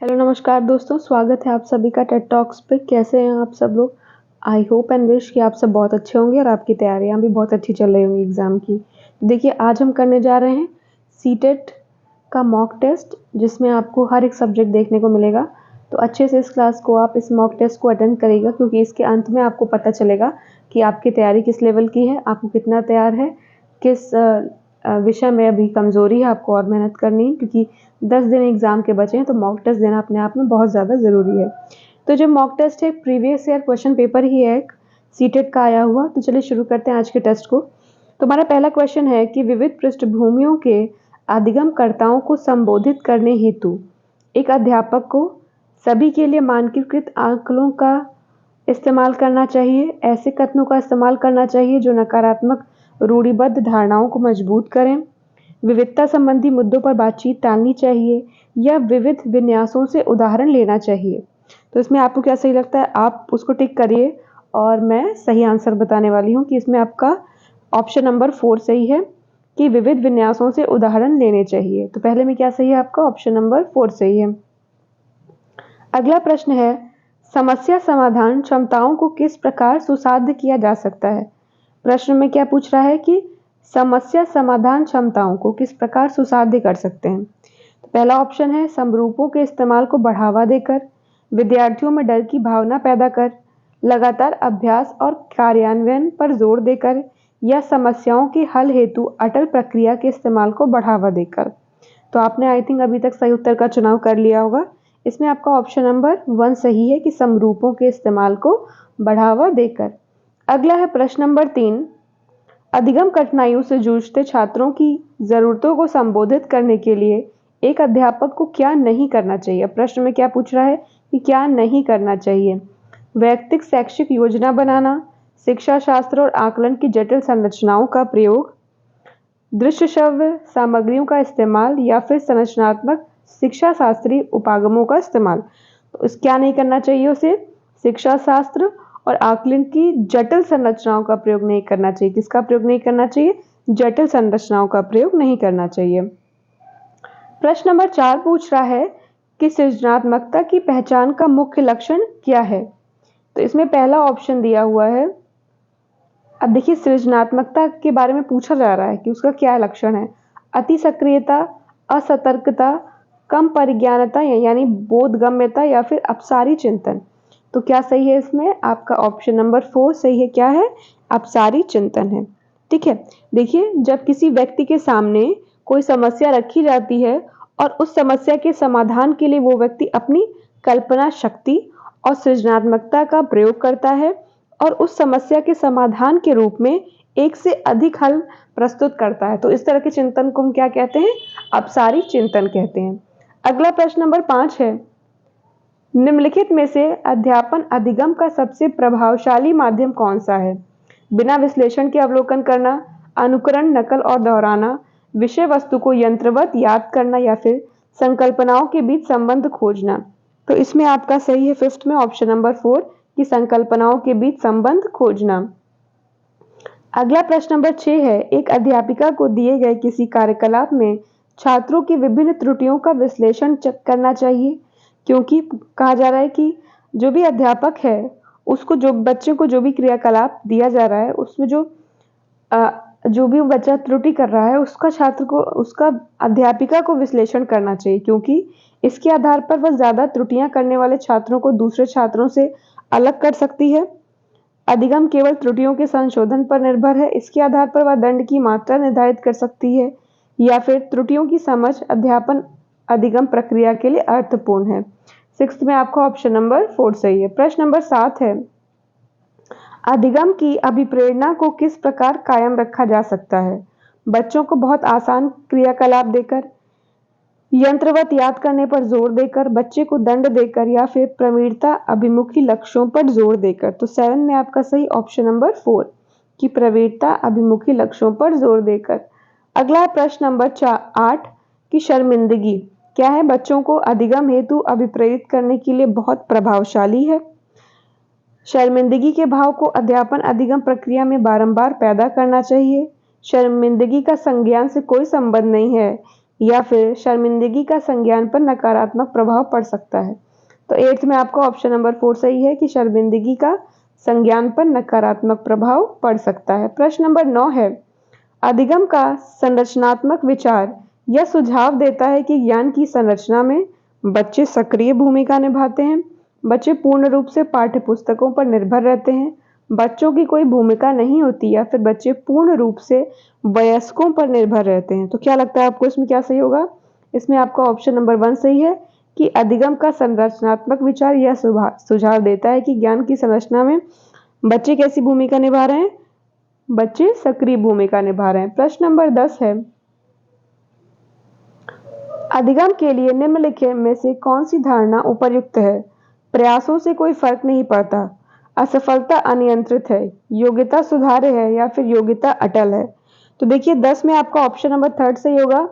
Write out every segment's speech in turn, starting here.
Hello नमस्कार दोस्तों, स्वागत है आप सभी का टेड टॉक्स पे। कैसे हैं आप सब लोग? आई होप एंड विश कि आप सब बहुत अच्छे होंगे और आपकी तैयारियां भी बहुत अच्छी चल रही होंगी एग्ज़ाम की। तो देखिए, आज हम करने जा रहे हैं सीटेट का मॉक टेस्ट, जिसमें आपको हर एक सब्जेक्ट देखने को मिलेगा। तो अच्छे से इस क्लास को आप इस मॉक टेस्ट को अटेंड करिएगा, क्योंकि इसके अंत में आपको पता चलेगा कि आपकी तैयारी किस लेवल की है, आपको कितना तैयार है, किस विषय में अभी कमज़ोरी है, आपको और मेहनत करनी है, क्योंकि 10 दिन एग्ज़ाम के बचे हैं। तो मॉक टेस्ट देना अपने आप में बहुत ज़्यादा ज़रूरी है। तो जो मॉक टेस्ट है, प्रीवियस ईयर क्वेश्चन पेपर ही है एक सीटेट का आया हुआ। तो चलिए शुरू करते हैं आज के टेस्ट को। तो हमारा पहला क्वेश्चन है कि विविध पृष्ठभूमियों के अधिगमकर्ताओं को संबोधित करने हेतु एक अध्यापक को सभी के लिए मानकीकृत आंकड़ों का इस्तेमाल करना चाहिए। ऐसे कथनों का इस्तेमाल करना चाहिए जो नकारात्मक रूढ़िबद्ध धारणाओं को मजबूत करें। विविधता संबंधी मुद्दों पर बातचीत टालनी चाहिए या विविध विन्यासों से उदाहरण लेना चाहिए। तो इसमें आपको क्या सही लगता है, आप उसको टिक करिए और मैं सही आंसर बताने वाली हूँ कि इसमें आपका ऑप्शन नंबर 4 सही है कि विविध विन्यासों से उदाहरण लेने चाहिए। तो पहले में क्या सही है आपका? ऑप्शन नंबर 4 सही है। अगला प्रश्न है, समस्या समाधान क्षमताओं को किस प्रकार सुसाध्य किया जा सकता है? प्रश्न में क्या पूछ रहा है कि समस्या समाधान क्षमताओं को किस प्रकार सुसाध्य कर सकते हैं। तो पहला ऑप्शन है समरूपों के इस्तेमाल को बढ़ावा देकर, विद्यार्थियों में डर की भावना पैदा कर, लगातार अभ्यास और कार्यान्वयन पर जोर देकर, या समस्याओं के हल हेतु अटल प्रक्रिया के इस्तेमाल को बढ़ावा देकर। तो आपने आई थिंक अभी तक सही उत्तर का चुनाव कर लिया होगा। इसमें आपका ऑप्शन नंबर 1 सही है कि समरूपों के इस्तेमाल को बढ़ावा देकर। अगला है प्रश्न नंबर 3, अधिगम कठिनाइयों से जूझते छात्रों की जरूरतों को संबोधित करने के लिए एक अध्यापक को क्या नहीं करना चाहिए। प्रश्न में क्या पूछ रहा है कि क्या नहीं करना चाहिए? वैयक्तिक शैक्षिक योजना बनाना, शिक्षा शास्त्र और आकलन की जटिल संरचनाओं का प्रयोग, दृश्य श्रव्य सामग्रियों का इस्तेमाल, या फिर संरचनात्मक शिक्षा शास्त्रीय उपागमों का इस्तेमाल। तो इस क्या नहीं करना चाहिए उसे? शिक्षा शास्त्र और आकलन की जटिल संरचनाओं का प्रयोग नहीं करना चाहिए। किसका प्रयोग नहीं करना चाहिए? जटिल संरचनाओं का प्रयोग नहीं करना चाहिए। प्रश्न नंबर 4 पूछ रहा है कि सृजनात्मकता की पहचान का मुख्य लक्षण क्या है। तो इसमें पहला ऑप्शन दिया हुआ है। अब देखिए, सृजनात्मकता के बारे में पूछा जा रहा है कि उसका क्या लक्षण है। अति सक्रियता, असतर्कता, कम परिज्ञानता यानी बोधगम्यता, या फिर अपसारी चिंतन। तो क्या सही है इसमें? आपका ऑप्शन नंबर 4 सही है। क्या है? अपसारी चिंतन है। ठीक है। देखिए, जब किसी व्यक्ति के सामने कोई समस्या रखी जाती है और उस समस्या के समाधान के लिए वो व्यक्ति अपनी कल्पना शक्ति और सृजनात्मकता का प्रयोग करता है और उस समस्या के समाधान के रूप में एक से अधिक हल प्रस्तुत करता है, तो इस तरह के चिंतन को हम क्या कहते हैं? अपसारी चिंतन कहते हैं। अगला प्रश्न नंबर 5 है, निम्नलिखित में से अध्यापन अधिगम का सबसे प्रभावशाली माध्यम कौन सा है? बिना विश्लेषण के अवलोकन करना, अनुकरण, नकल और दोहराना, विषय वस्तु को यंत्रवत याद करना, या फिर संकल्पनाओं के बीच संबंध खोजना। तो इसमें आपका सही है 5th में ऑप्शन नंबर 4 कि संकल्पनाओं के बीच संबंध खोजना। अगला प्रश्न नंबर 6 है, एक अध्यापिका को दिए गए किसी कार्यकलाप में छात्रों की विभिन्न त्रुटियों का विश्लेषण करना चाहिए, क्योंकि कहा जा रहा है कि जो भी अध्यापक है उसको जो बच्चे को जो भी क्रियाकलाप दिया जा रहा है उसमें जो भी बच्चा त्रुटि कर रहा है उसका छात्र को उसका अध्यापिका को विश्लेषण करना चाहिए, क्योंकि इसके आधार पर वह ज़्यादा त्रुटियां करने वाले छात्रों को दूसरे छात्रों से अलग कर सकती है। अधिगम केवल त्रुटियों के संशोधन पर निर्भर है। इसके आधार पर वह दंड की मात्रा निर्धारित कर सकती है, या फिर त्रुटियों की समझ अध्यापन अधिगम प्रक्रिया के लिए अर्थपूर्ण है। 6th में आपका ऑप्शन नंबर 4 सही है। प्रश्न नंबर 7 है, अधिगम की अभिप्रेरणा को किस प्रकार कायम रखा जा सकता है? बच्चों को बहुत आसान क्रियाकलाप देकर, यंत्रवत याद करने पर जोर देकर, बच्चे को दंड देकर, या फिर प्रवीणता अभिमुखी लक्ष्यों पर जोर देकर। तो 7 में आपका सही ऑप्शन नंबर 4 कि प्रवीणता अभिमुखी लक्ष्यों पर जोर देकर। अगला है प्रश्न नंबर 8 कि शर्मिंदगी क्या है? बच्चों को अधिगम हेतु अभिप्रेरित करने के लिए बहुत प्रभावशाली है। शर्मिंदगी के भाव को अध्यापन अधिगम प्रक्रिया में बारंबार पैदा करना चाहिए। शर्मिंदगी का संज्ञान से कोई संबंध नहीं है, या फिर शर्मिंदगी का संज्ञान पर नकारात्मक प्रभाव पड़ सकता है। तो 8th में आपका ऑप्शन नंबर 4 सही है कि शर्मिंदगी का संज्ञान पर नकारात्मक प्रभाव पड़ सकता है। प्रश्न नंबर 9 है, अधिगम का संरचनात्मक विचार यह सुझाव देता है कि ज्ञान की संरचना में बच्चे सक्रिय भूमिका निभाते हैं, बच्चे पूर्ण रूप से पाठ्य पुस्तकों पर निर्भर रहते हैं, बच्चों की कोई भूमिका नहीं होती, या फिर बच्चे पूर्ण रूप से वयस्कों पर निर्भर रहते हैं। तो क्या लगता है आपको इसमें क्या सही होगा? इसमें आपका ऑप्शन नंबर 1 सही है कि अधिगम का संरचनात्मक विचार यह सुझाव देता है कि ज्ञान की संरचना में बच्चे कैसी भूमिका निभा रहे हैं? बच्चे सक्रिय भूमिका निभा रहे हैं। प्रश्न नंबर 10 है, अधिगम के लिए निम्नलिखित में से कौन सी धारणा उपयुक्त है? प्रयासों से कोई फर्क नहीं पड़ता, असफलता अनियंत्रित है, योग्यता सुधारे है, या फिर योग्यता अटल है। तो देखिए 10 में आपका ऑप्शन नंबर 3 सही होगा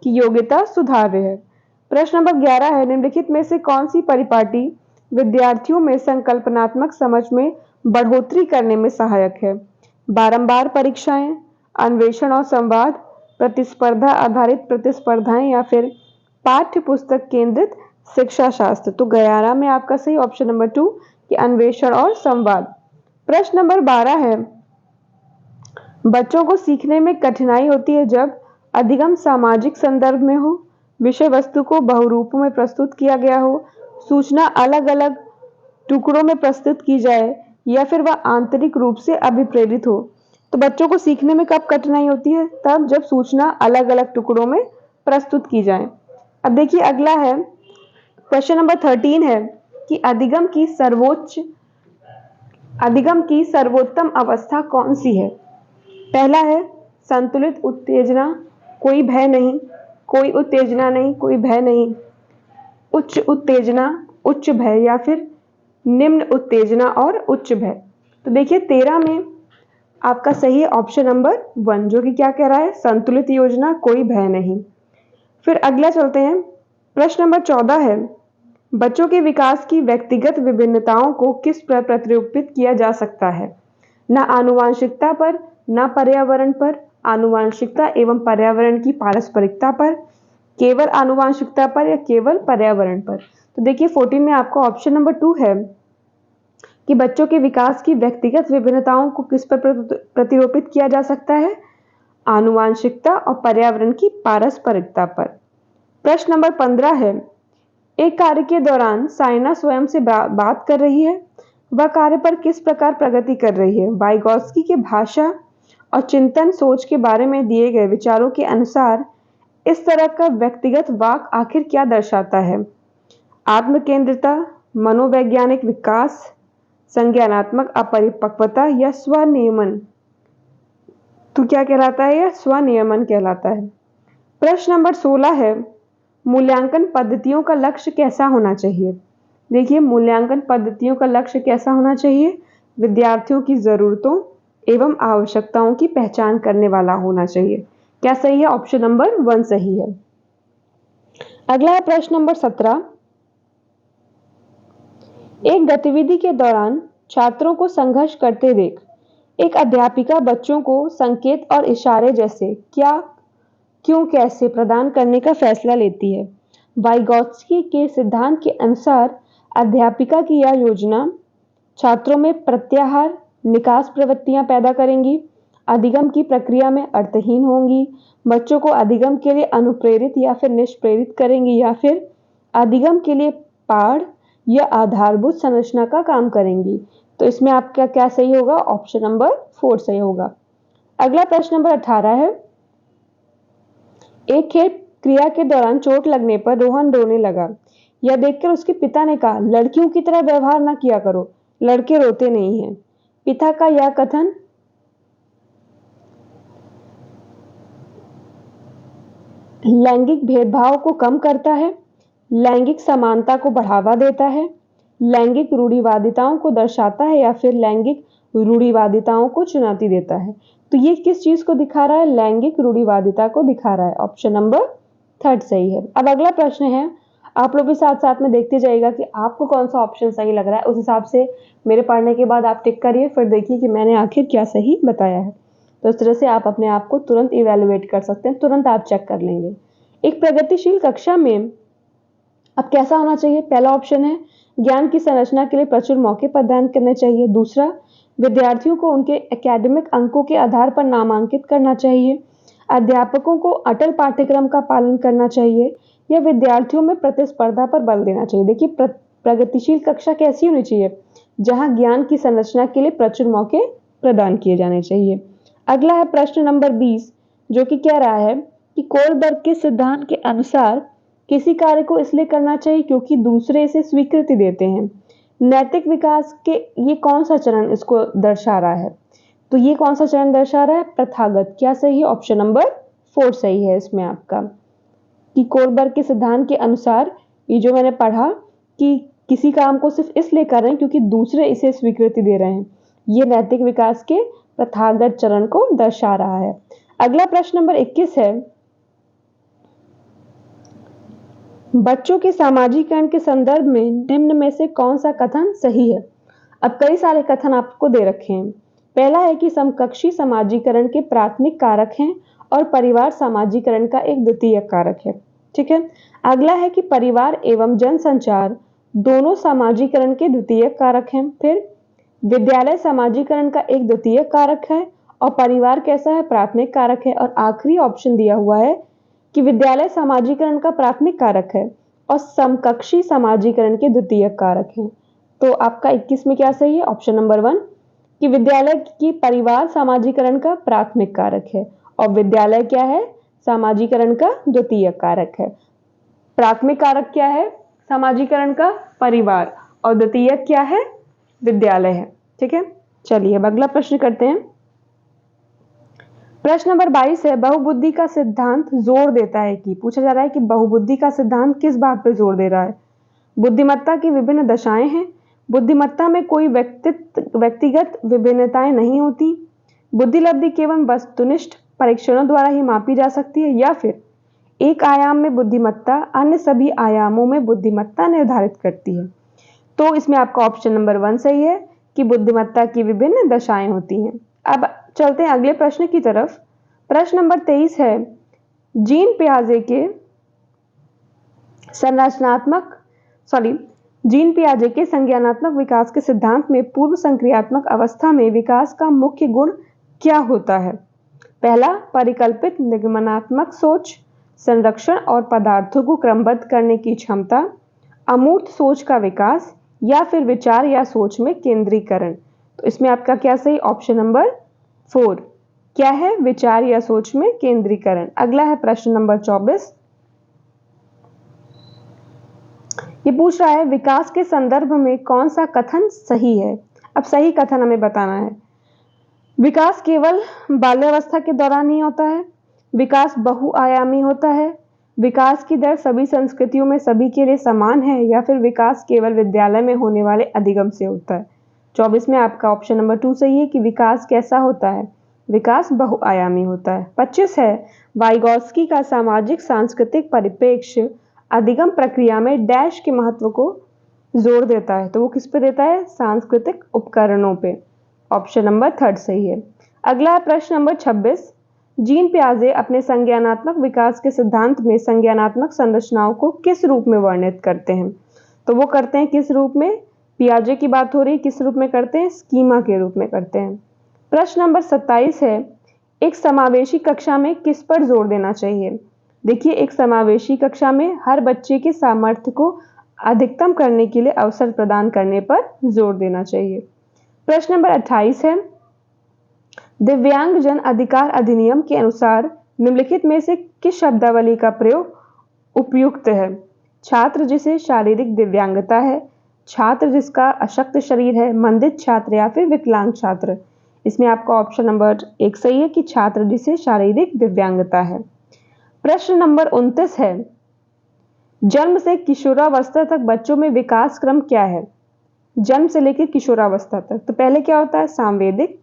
कि योग्यता सुधार्य है। प्रश्न नंबर 11 है, निम्नलिखित में से कौन सी परिपाटी विद्यार्थियों में संकल्पनात्मक समझ में बढ़ोतरी करने में सहायक है? बारंबार परीक्षाएं, अन्वेषण और संवाद, प्रतिस्पर्धा आधारित प्रतिस्पर्धाएं, या फिर पाठ्य पुस्तक केंद्रित शिक्षा शास्त्र। तो 11 में आपका सही ऑप्शन नंबर 2 कि अन्वेषण और संवाद। प्रश्न नंबर 12 है, बच्चों को सीखने में कठिनाई होती है जब अधिगम सामाजिक संदर्भ में हो, विषय वस्तु को बहुरूपों में प्रस्तुत किया गया हो, सूचना अलग अलग टुकड़ों में प्रस्तुत की जाए, या फिर वह आंतरिक रूप से अभिप्रेरित हो। तो बच्चों को सीखने में कब कठिनाई होती है? तब जब सूचना अलग अलग टुकड़ों में प्रस्तुत की जाए। अब देखिए अगला है, क्वेश्चन नंबर 13 है कि अधिगम की सर्वोत्तम अवस्था कौन सी है? पहला है संतुलित उत्तेजना, कोई भय नहीं, कोई उत्तेजना नहीं, कोई भय नहीं, उच्च उत्तेजना, उच्च भय, या फिर निम्न उत्तेजना और उच्च भय। तो देखिए 13 में आपका सही ऑप्शन नंबर 1 जो कि क्या कह रहा है? संतुलित योजना, कोई भय नहीं। फिर अगला चलते हैं, प्रश्न नंबर 14 है, बच्चों के विकास की व्यक्तिगत विभिन्नताओं को किस पर प्रतिरूपित किया जा सकता है? न आनुवांशिकता पर, न पर्यावरण पर, आनुवांशिकता एवं पर्यावरण की पारस्परिकता पर, केवल आनुवांशिकता पर, या केवल पर्यावरण पर। तो देखिए 14 में आपका ऑप्शन नंबर 2 है कि बच्चों के विकास की व्यक्तिगत विभिन्नताओं को किस पर प्रतिरूपित किया जा सकता है? आनुवांशिकता और पर्यावरण की पारस्परिकता पर। प्रश्न नंबर 15 है, एक कार्य के दौरान साइना स्वयं से बात कर रही है, वह कार्य पर किस प्रकार प्रगति कर रही है? वाइगोत्स्की के भाषा और चिंतन सोच के बारे में दिए गए विचारों के अनुसार इस तरह का व्यक्तिगत वाक आखिर क्या दर्शाता है? आत्मकेंद्रिता, मनोवैज्ञानिक विकास, संज्ञानात्मक अपरिपक्वता, या स्वनियमन। तो क्या कहलाता है? यह स्वनियमन कहलाता है। प्रश्न नंबर 16 है, मूल्यांकन पद्धतियों का लक्ष्य कैसा होना चाहिए? देखिए मूल्यांकन पद्धतियों का लक्ष्य कैसा होना चाहिए? विद्यार्थियों की जरूरतों एवं आवश्यकताओं की पहचान करने वाला होना चाहिए। क्या सही है? ऑप्शन नंबर 1 सही है। अगला है प्रश्न नंबर 17, एक गतिविधि के दौरान छात्रों को संघर्ष करते देख एक अध्यापिका बच्चों को संकेत और इशारे जैसे क्या, क्यों, कैसे प्रदान करने का फैसला लेती है। वाइगोत्स्की के सिद्धांत के अनुसार अध्यापिका की यह योजना छात्रों में प्रत्याहार निकास प्रवृत्तियां पैदा करेंगी, अधिगम की प्रक्रिया में अर्थहीन होंगी, बच्चों को अधिगम के लिए अनुप्रेरित या फिर निष्प्रेरित करेंगी, या फिर अधिगम के लिए पाढ़ या आधारभूत संरचना का काम करेंगी। तो इसमें आपका क्या सही होगा? ऑप्शन नंबर 4 सही होगा। अगला प्रश्न नंबर 18 है, एक खेल क्रिया के दौरान चोट लगने पर रोहन रोने लगा, यह देखकर उसके पिता ने कहा लड़कियों की तरह व्यवहार न किया करो, लड़के रोते नहीं हैं। पिता का यह कथन लैंगिक भेदभाव को कम करता है, लैंगिक समानता को बढ़ावा देता है, लैंगिक रूढ़िवादिताओं को दर्शाता है, या फिर लैंगिक रूढ़िवादिताओं को चुनौती देता है। तो ये किस चीज को दिखा रहा है? लैंगिक रूढ़िवादिता को दिखा रहा है। ऑप्शन नंबर 3 सही है। अब अगला प्रश्न है, आप लोग भी साथ साथ में देखते जाइएगा कि आपको कौन सा ऑप्शन सही लग रहा है, उस हिसाब से मेरे पढ़ने के बाद आप टिक करिए, फिर देखिए कि मैंने आखिर क्या सही बताया है। तो इस तरह से आप अपने आप को तुरंत इवेलुएट कर सकते हैं, तुरंत आप चेक कर लेंगे। एक प्रगतिशील कक्षा में अब कैसा होना चाहिए? पहला ऑप्शन है ज्ञान की संरचना के लिए प्रचुर मौके प्रदान करने चाहिए। दूसरा, विद्यार्थियों को उनके एकेडमिक अंकों के आधार पर नामांकित करना चाहिए। अध्यापकों को अटल पाठ्यक्रम का पालन करना चाहिए या विद्यार्थियों में प्रतिस्पर्धा पर बल देना चाहिए। देखिए प्रगतिशील कक्षा कैसी होनी चाहिए? जहां ज्ञान की संरचना के लिए प्रचुर मौके प्रदान किए जाने चाहिए। अगला है प्रश्न नंबर 20, जो कि कह रहा है कि कोलबर्ग के सिद्धांत के अनुसार किसी कार्य को इसलिए करना चाहिए क्योंकि दूसरे इसे स्वीकृति देते हैं। नैतिक विकास के ये कौन सा चरण इसको दर्शा रहा है? तो ये कौन सा चरण दर्शा रहा है? प्रथागत। क्या सही है? ऑप्शन नंबर 4 सही है इसमें आपका, कि कोलबर्ग के सिद्धांत के अनुसार ये जो मैंने पढ़ा कि किसी काम को सिर्फ इसलिए कर रहे हैं क्योंकि दूसरे इसे स्वीकृति दे रहे हैं, ये नैतिक विकास के प्रथागत चरण को दर्शा रहा है। अगला प्रश्न नंबर 21 है, बच्चों के सामाजिकरण के संदर्भ में निम्न में से कौन सा कथन सही है? अब कई सारे कथन आपको दे रखे हैं। पहला है कि समकक्षी समाजीकरण के प्राथमिक कारक हैं और परिवार समाजीकरण का एक द्वितीयक कारक है। ठीक है। अगला है कि परिवार एवं जनसंचार दोनों समाजीकरण के द्वितीयक कारक हैं। फिर विद्यालय समाजीकरण का एक द्वितीयक कारक है और परिवार कैसा है? प्राथमिक कारक है। और आखिरी ऑप्शन दिया हुआ है कि विद्यालय समाजीकरण का प्राथमिक कारक है और समकक्षी समाजीकरण के द्वितीयक कारक है। तो आपका 21 में क्या सही है? ऑप्शन नंबर 1 कि विद्यालय की परिवार समाजीकरण का प्राथमिक कारक है और विद्यालय क्या है? समाजीकरण का द्वितीयक कारक है। प्राथमिक कारक क्या है? समाजीकरण का परिवार और द्वितीयक क्या है? विद्यालय है। ठीक है, चलिए अब अगला प्रश्न करते हैं। प्रश्न नंबर 22 है, बहुबुद्धि का सिद्धांत जोर देता है कि, पूछा जा रहा है कि बहुबुद्धि का सिद्धांत किस बात पर जोर दे रहा है? बुद्धिमत्ता की विभिन्न दशाएं हैं, बुद्धिमत्ता में कोई व्यक्तिगत विभिन्नताएं नहीं होती, बुद्धिलब्धि केवल वस्तुनिष्ठ परीक्षणों द्वारा ही मापी जा सकती है, या फिर एक आयाम में बुद्धिमत्ता अन्य सभी आयामों में बुद्धिमत्ता निर्धारित करती है। तो इसमें आपका ऑप्शन नंबर 1 सही है कि बुद्धिमत्ता की विभिन्न दशाएं होती हैं। अब चलते हैं अगले प्रश्न की तरफ। प्रश्न नंबर 23 है, जीन पियाजे के संज्ञानात्मक विकास के सिद्धांत में पूर्व संक्रियात्मक अवस्था में विकास का मुख्य गुण क्या होता है? पहला, परिकल्पित निगमनात्मक सोच, संरक्षण और पदार्थों को क्रमबद्ध करने की क्षमता, अमूर्त सोच का विकास, या फिर विचार या सोच में केंद्रीकरण। तो इसमें आपका क्या सही? ऑप्शन नंबर 4 क्या है? विचार या सोच में केंद्रीकरण। अगला है प्रश्न नंबर 24। ये पूछ रहा है विकास के संदर्भ में कौन सा कथन सही है? अब सही कथन हमें बताना है। विकास केवल बाल्यावस्था के दौरान नहीं होता है, विकास बहुआयामी होता है, विकास की दर सभी संस्कृतियों में सभी के लिए समान है, या फिर विकास केवल विद्यालय में होने वाले अधिगम से होता है। 24 में आपका ऑप्शन नंबर 2 सही है कि विकास कैसा होता है? विकास बहुआयामी होता है। 25 है, वाइगॉत्स्की का सामाजिक सांस्कृतिक परिप्रेक्ष्य अधिगम प्रक्रिया में डैश के महत्व को जोर देता है। तो वो किस पे देता है? सांस्कृतिक उपकरणों पे। ऑप्शन नंबर 3 सही है। अगला प्रश्न नंबर 26, जीन पियाजे अपने संज्ञानात्मक विकास के सिद्धांत में संज्ञानात्मक संरचनाओं को किस रूप में वर्णित करते हैं? तो वो करते हैं किस रूप में? पियाजे की बात हो रही, किस रूप में करते हैं? स्कीमा के रूप में करते हैं। प्रश्न नंबर 27 है, एक समावेशी कक्षा में किस पर जोर देना चाहिए? देखिए, एक समावेशी कक्षा में हर बच्चे के सामर्थ्य को अधिकतम करने के लिए अवसर प्रदान करने पर जोर देना चाहिए। प्रश्न नंबर 28 है, दिव्यांग जन अधिकार अधिनियम के अनुसार निम्नलिखित में से किस शब्दावली का प्रयोग उपयुक्त है? छात्र जिसे शारीरिक दिव्यांगता है, छात्र जिसका अशक्त शरीर है, मंदित छात्र, या फिर विकलांग छात्र। इसमें आपका ऑप्शन नंबर 1 सही है कि छात्र जिसे शारीरिक दिव्यांगता है। प्रश्न नंबर 29 है, जन्म से किशोरावस्था तक बच्चों में विकास क्रम क्या है? जन्म से लेकर किशोरावस्था तक। तो पहले क्या होता है? सांवेदिक,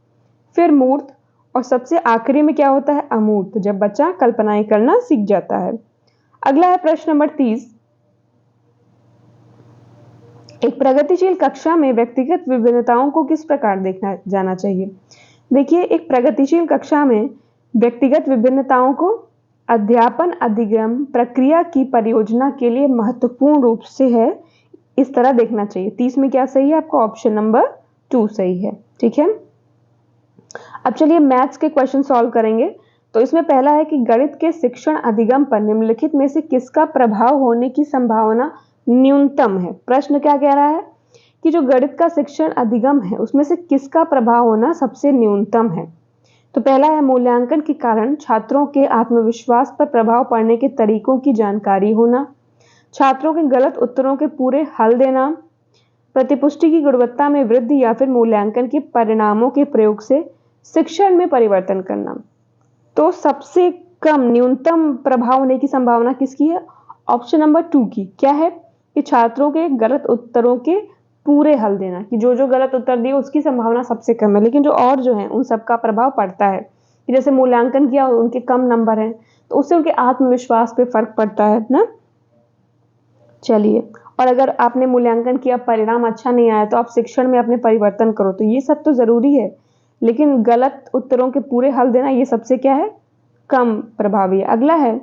फिर मूर्त, और सबसे आखिरी में क्या होता है? अमूर्त, जब बच्चा कल्पनाएं करना सीख जाता है। अगला है प्रश्न नंबर 30, एक प्रगतिशील कक्षा में व्यक्तिगत विभिन्नताओं को किस प्रकार देखना जाना चाहिए? देखिए, एक प्रगतिशील कक्षा में व्यक्तिगत विभिन्नताओं को अध्यापन अधिगम प्रक्रिया की परियोजना के लिए महत्वपूर्ण रूप से है, इस तरह देखना चाहिए। 30 में क्या सही है आपका? ऑप्शन नंबर 2 सही है। ठीक है, अब चलिए मैथ्स के क्वेश्चन सॉल्व करेंगे। तो इसमें पहला है कि गणित के शिक्षण अधिगम पर निम्नलिखित में से किसका प्रभाव होने की संभावना न्यूनतम है। प्रश्न क्या कह रहा है कि जो गणित का शिक्षण अधिगम है उसमें से किसका प्रभाव होना सबसे न्यूनतम है। तो पहला है मूल्यांकन के कारण छात्रों के आत्मविश्वास पर प्रभाव पड़ने के तरीकों की जानकारी होना, छात्रों के गलत उत्तरों के पूरे हल देना, प्रतिपुष्टि की गुणवत्ता में वृद्धि या फिर मूल्यांकन के परिणामों के प्रयोग से शिक्षण में परिवर्तन करना। तो सबसे कम न्यूनतम प्रभाव होने की संभावना किसकी है? ऑप्शन नंबर 2 की। क्या है कि छात्रों के गलत उत्तरों के पूरे हल देना, कि जो जो गलत उत्तर दिए उसकी संभावना सबसे कम है, लेकिन जो और जो है उन सबका प्रभाव पड़ता है। कि जैसे मूल्यांकन किया उनके कम नंबर हैं तो उससे उनके आत्मविश्वास पे फर्क पड़ता है ना। चलिए, और अगर आपने मूल्यांकन किया परिणाम अच्छा नहीं आया तो आप शिक्षण में अपने परिवर्तन करो, तो ये सब तो जरूरी है, लेकिन गलत उत्तरों के पूरे हल देना ये सबसे क्या है? कम प्रभावी है। अगला है,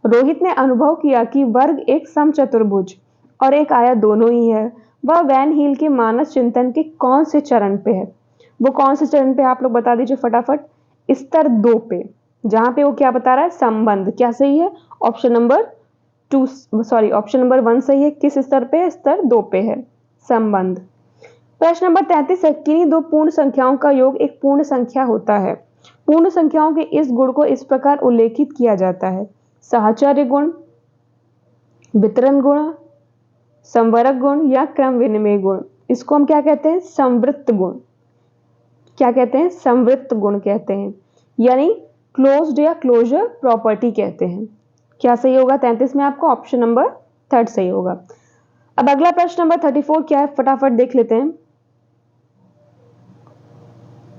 रोहित ने अनुभव किया कि वर्ग एक समचतुर्भुज और एक आयत दोनों ही है। वह वैन हील के मानस चिंतन के कौन से चरण पे है? वो कौन से चरण पे आप लोग बता दीजिए फटाफट। स्तर 2 पे, जहां पे वो क्या बता रहा है? संबंध। क्या सही है? ऑप्शन नंबर 1 सही है। किस स्तर पे? स्तर 2 पे है संबंध। प्रश्न नंबर 33 है, किन्हीं दो पूर्ण संख्याओं का योग एक पूर्ण संख्या होता है। पूर्ण संख्याओं के इस गुण को इस प्रकार उल्लेखित किया जाता है: साहचर्य गुण, वितरण गुण, संवरक गुण या क्रम विनिमय गुण। इसको हम क्या कहते हैं? संवृत्त गुण। क्या कहते हैं? संवृत्त गुण कहते हैं, यानी क्लोज्ड या क्लोजर प्रॉपर्टी कहते हैं। क्या सही होगा 33 में आपको? ऑप्शन नंबर 3 सही होगा। अब अगला प्रश्न नंबर 34 क्या है, फटाफट देख लेते हैं।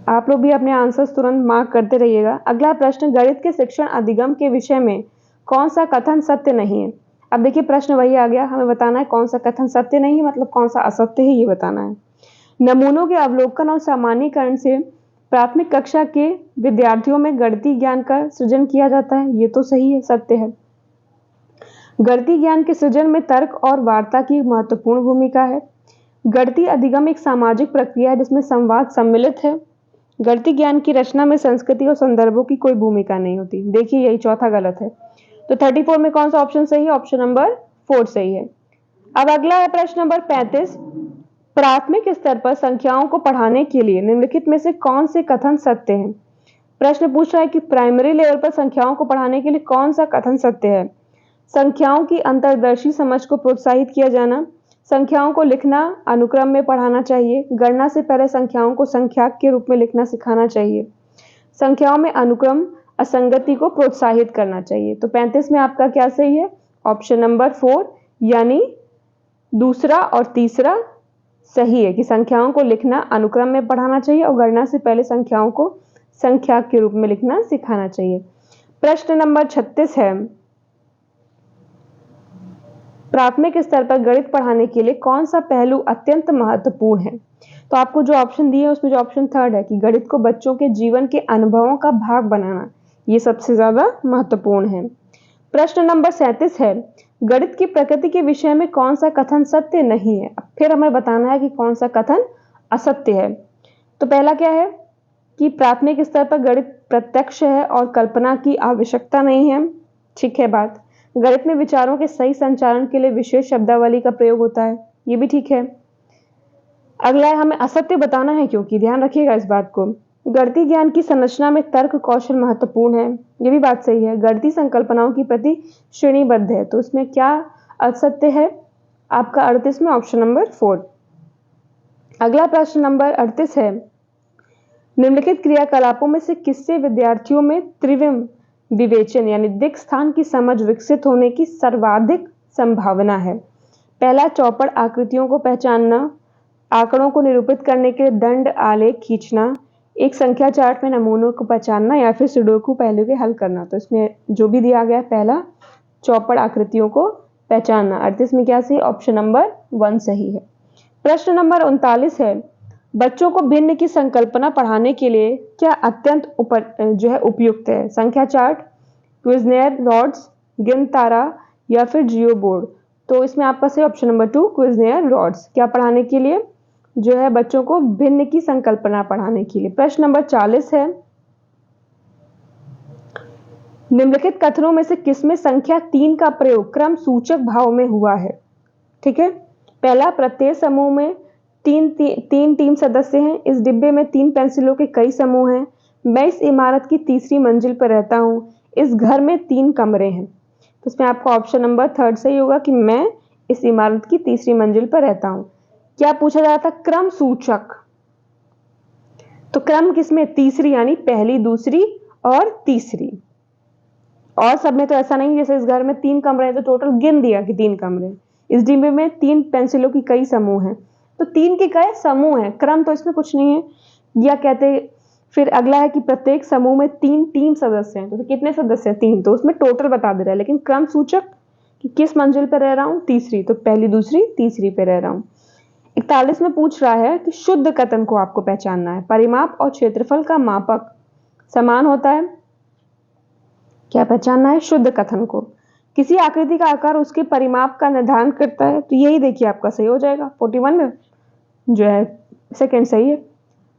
आप लोग भी अपने आंसर्स तुरंत मार्क करते रहिएगा। अगला प्रश्न, गणित के शिक्षण अधिगम के विषय में कौन सा कथन सत्य नहीं है। अब देखिए प्रश्न वही आ गया, हमें बताना है कौन सा कथन सत्य नहीं है, मतलब कौन सा असत्य है, ये बताना है। नमूनों के अवलोकन और सामान्यीकरण से प्राथमिक कक्षा के विद्यार्थियों में गणितीय ज्ञान का सृजन किया जाता है। ये तो सही है, सत्य है। गणितीय ज्ञान के सृजन में तर्क और वार्ता की महत्वपूर्ण भूमिका है। गणितीय अधिगम एक सामाजिक प्रक्रिया है जिसमें संवाद सम्मिलित है। गणितीय ज्ञान की रचना में संस्कृति और संदर्भों की कोई भूमिका नहीं होती। देखिए यही चौथा गलत है। तो 34 में कौन सा ऑप्शन सही है? ऑप्शन नंबर 4 सही है। अब अगला है प्रश्न नंबर 35, प्राथमिक स्तर पर संख्याओं को पढ़ाने के लिए निम्नलिखित में से कौन से कथन सत्य हैं। प्रश्न पूछ रहा है कि प्राइमरी लेवल पर संख्याओं को पढ़ाने के लिए कौन सा कथन सत्य है। संख्याओं की अंतर्दर्शी समझ को प्रोत्साहित किया जाना, संख्याओं को लिखना अनुक्रम में पढ़ाना चाहिए, गणना से पहले संख्याओं को संख्याक के रूप में लिखना सिखाना चाहिए, संख्याओं में अनुक्रम असंगति को प्रोत्साहित करना चाहिए। तो 35 में आपका क्या सही है? ऑप्शन नंबर 4 यानी दूसरा और तीसरा सही है कि संख्याओं को लिखना अनुक्रम में पढ़ाना चाहिए और गणना से पहले संख्याओं को संख्याक के रूप में लिखना सिखाना चाहिए। प्रश्न नंबर 36 है, प्राथमिक स्तर पर गणित पढ़ाने के लिए कौन सा पहलू अत्यंत महत्वपूर्ण है। तो आपको जो ऑप्शन दिए उसमें जो ऑप्शन 3 है कि गणित को बच्चों के जीवन के अनुभवों का भाग बनाना, ये सबसे ज्यादा महत्वपूर्ण है। प्रश्न नंबर 37 है, गणित की प्रकृति के विषय में कौन सा कथन सत्य नहीं है। फिर हमें बताना है कि कौन सा कथन असत्य है। तो पहला क्या है कि प्राथमिक स्तर पर गणित प्रत्यक्ष है और कल्पना की आवश्यकता नहीं है। ठीक है बात। गणित में विचारों के सही संचालन के लिए विशेष शब्दावली का प्रयोग होता है, ये भी ठीक है। अगला है, हमें असत्य बताना है क्योंकि ध्यान रखिएगा इस बात को। गणितीय ज्ञान की संरचना में तर्क कौशल महत्वपूर्ण है, ये भी बात सही है। गणितीय संकल्पनाओं की प्रति श्रेणीबद्ध है, तो इसमें क्या असत्य है आपका 38 में? Option number 4। अगला प्रश्न नंबर 38 है, निम्नलिखित क्रियाकलापों में से किससे विद्यार्थियों में त्रिविम विवेचन यानी दिक् स्थान की समझ विकसित होने की सर्वाधिक संभावना है। पहला, चौपड़ आकृतियों को पहचानना, आंकड़ों को निरूपित करने के लिए दंड आलेख खींचना, एक संख्या चार्ट में नमूनों को पहचानना या फिर सुडोकू पहलू के हल करना। तो इसमें जो भी दिया गया पहला, चौपड़ आकृतियों को पहचानना। 38 में क्या सही? ऑप्शन नंबर 1 सही है। प्रश्न नंबर 39 है, बच्चों को भिन्न की संकल्पना पढ़ाने के लिए क्या अत्यंत उपयुक्त है। संख्या चार्ट, क्विजनेयर रॉड्स, गिन तारा या फिर जियो बोर्ड। तो इसमें आपका सही ऑप्शन नंबर 2 क्विजनेयर रॉड्स। क्या पढ़ाने के लिए? जो है बच्चों को भिन्न की संकल्पना पढ़ाने के लिए। प्रश्न नंबर 40 है, निम्नलिखित कथनों में से किसमें संख्या 3 का प्रयोग क्रम सूचक भाव में हुआ है? ठीक है, पहला, प्रत्येक समूह में तीन टीम सदस्य हैं। इस डिब्बे में 3 पेंसिलों के कई समूह हैं। मैं इस इमारत की तीसरी मंजिल पर रहता हूं। इस घर में 3 कमरे हैं। तो इसमें आपका ऑप्शन नंबर 3 सही होगा कि मैं इस इमारत की तीसरी मंजिल पर रहता हूं। क्या पूछा जा रहा था? क्रम सूचक। तो क्रम किसमें? तीसरी, यानी पहली, दूसरी और तीसरी। और सब में तो ऐसा नहीं, जैसे इस घर में 3 कमरे हैं तो टोटल गिन दिया कि 3 कमरे। इस डिब्बे में 3 पेंसिलों की कई समूह हैं, तो 3 के कई समूह हैं, क्रम तो इसमें कुछ नहीं है। या कहते, फिर अगला है कि प्रत्येक समूह में 3 टीम सदस्य हैं, तो कितने सदस्य हैं? 3, तो उसमें टोटल बता दे रहा है। लेकिन क्रम सूचक कि किस मंजिल पर रह रहा हूं? तीसरी, तो पहली, दूसरी, तीसरी पे रह रहा हूं। 41 में पूछ रहा है कि शुद्ध कथन को आपको पहचानना है। परिमाप और क्षेत्रफल का मापक समान होता है। क्या पहचानना है? शुद्ध कथन को। किसी आकृति का आकार उसके परिमाप का निर्धारण करता है, तो यही देखिए आपका सही हो जाएगा। 41 में जो है सेकंड सही है।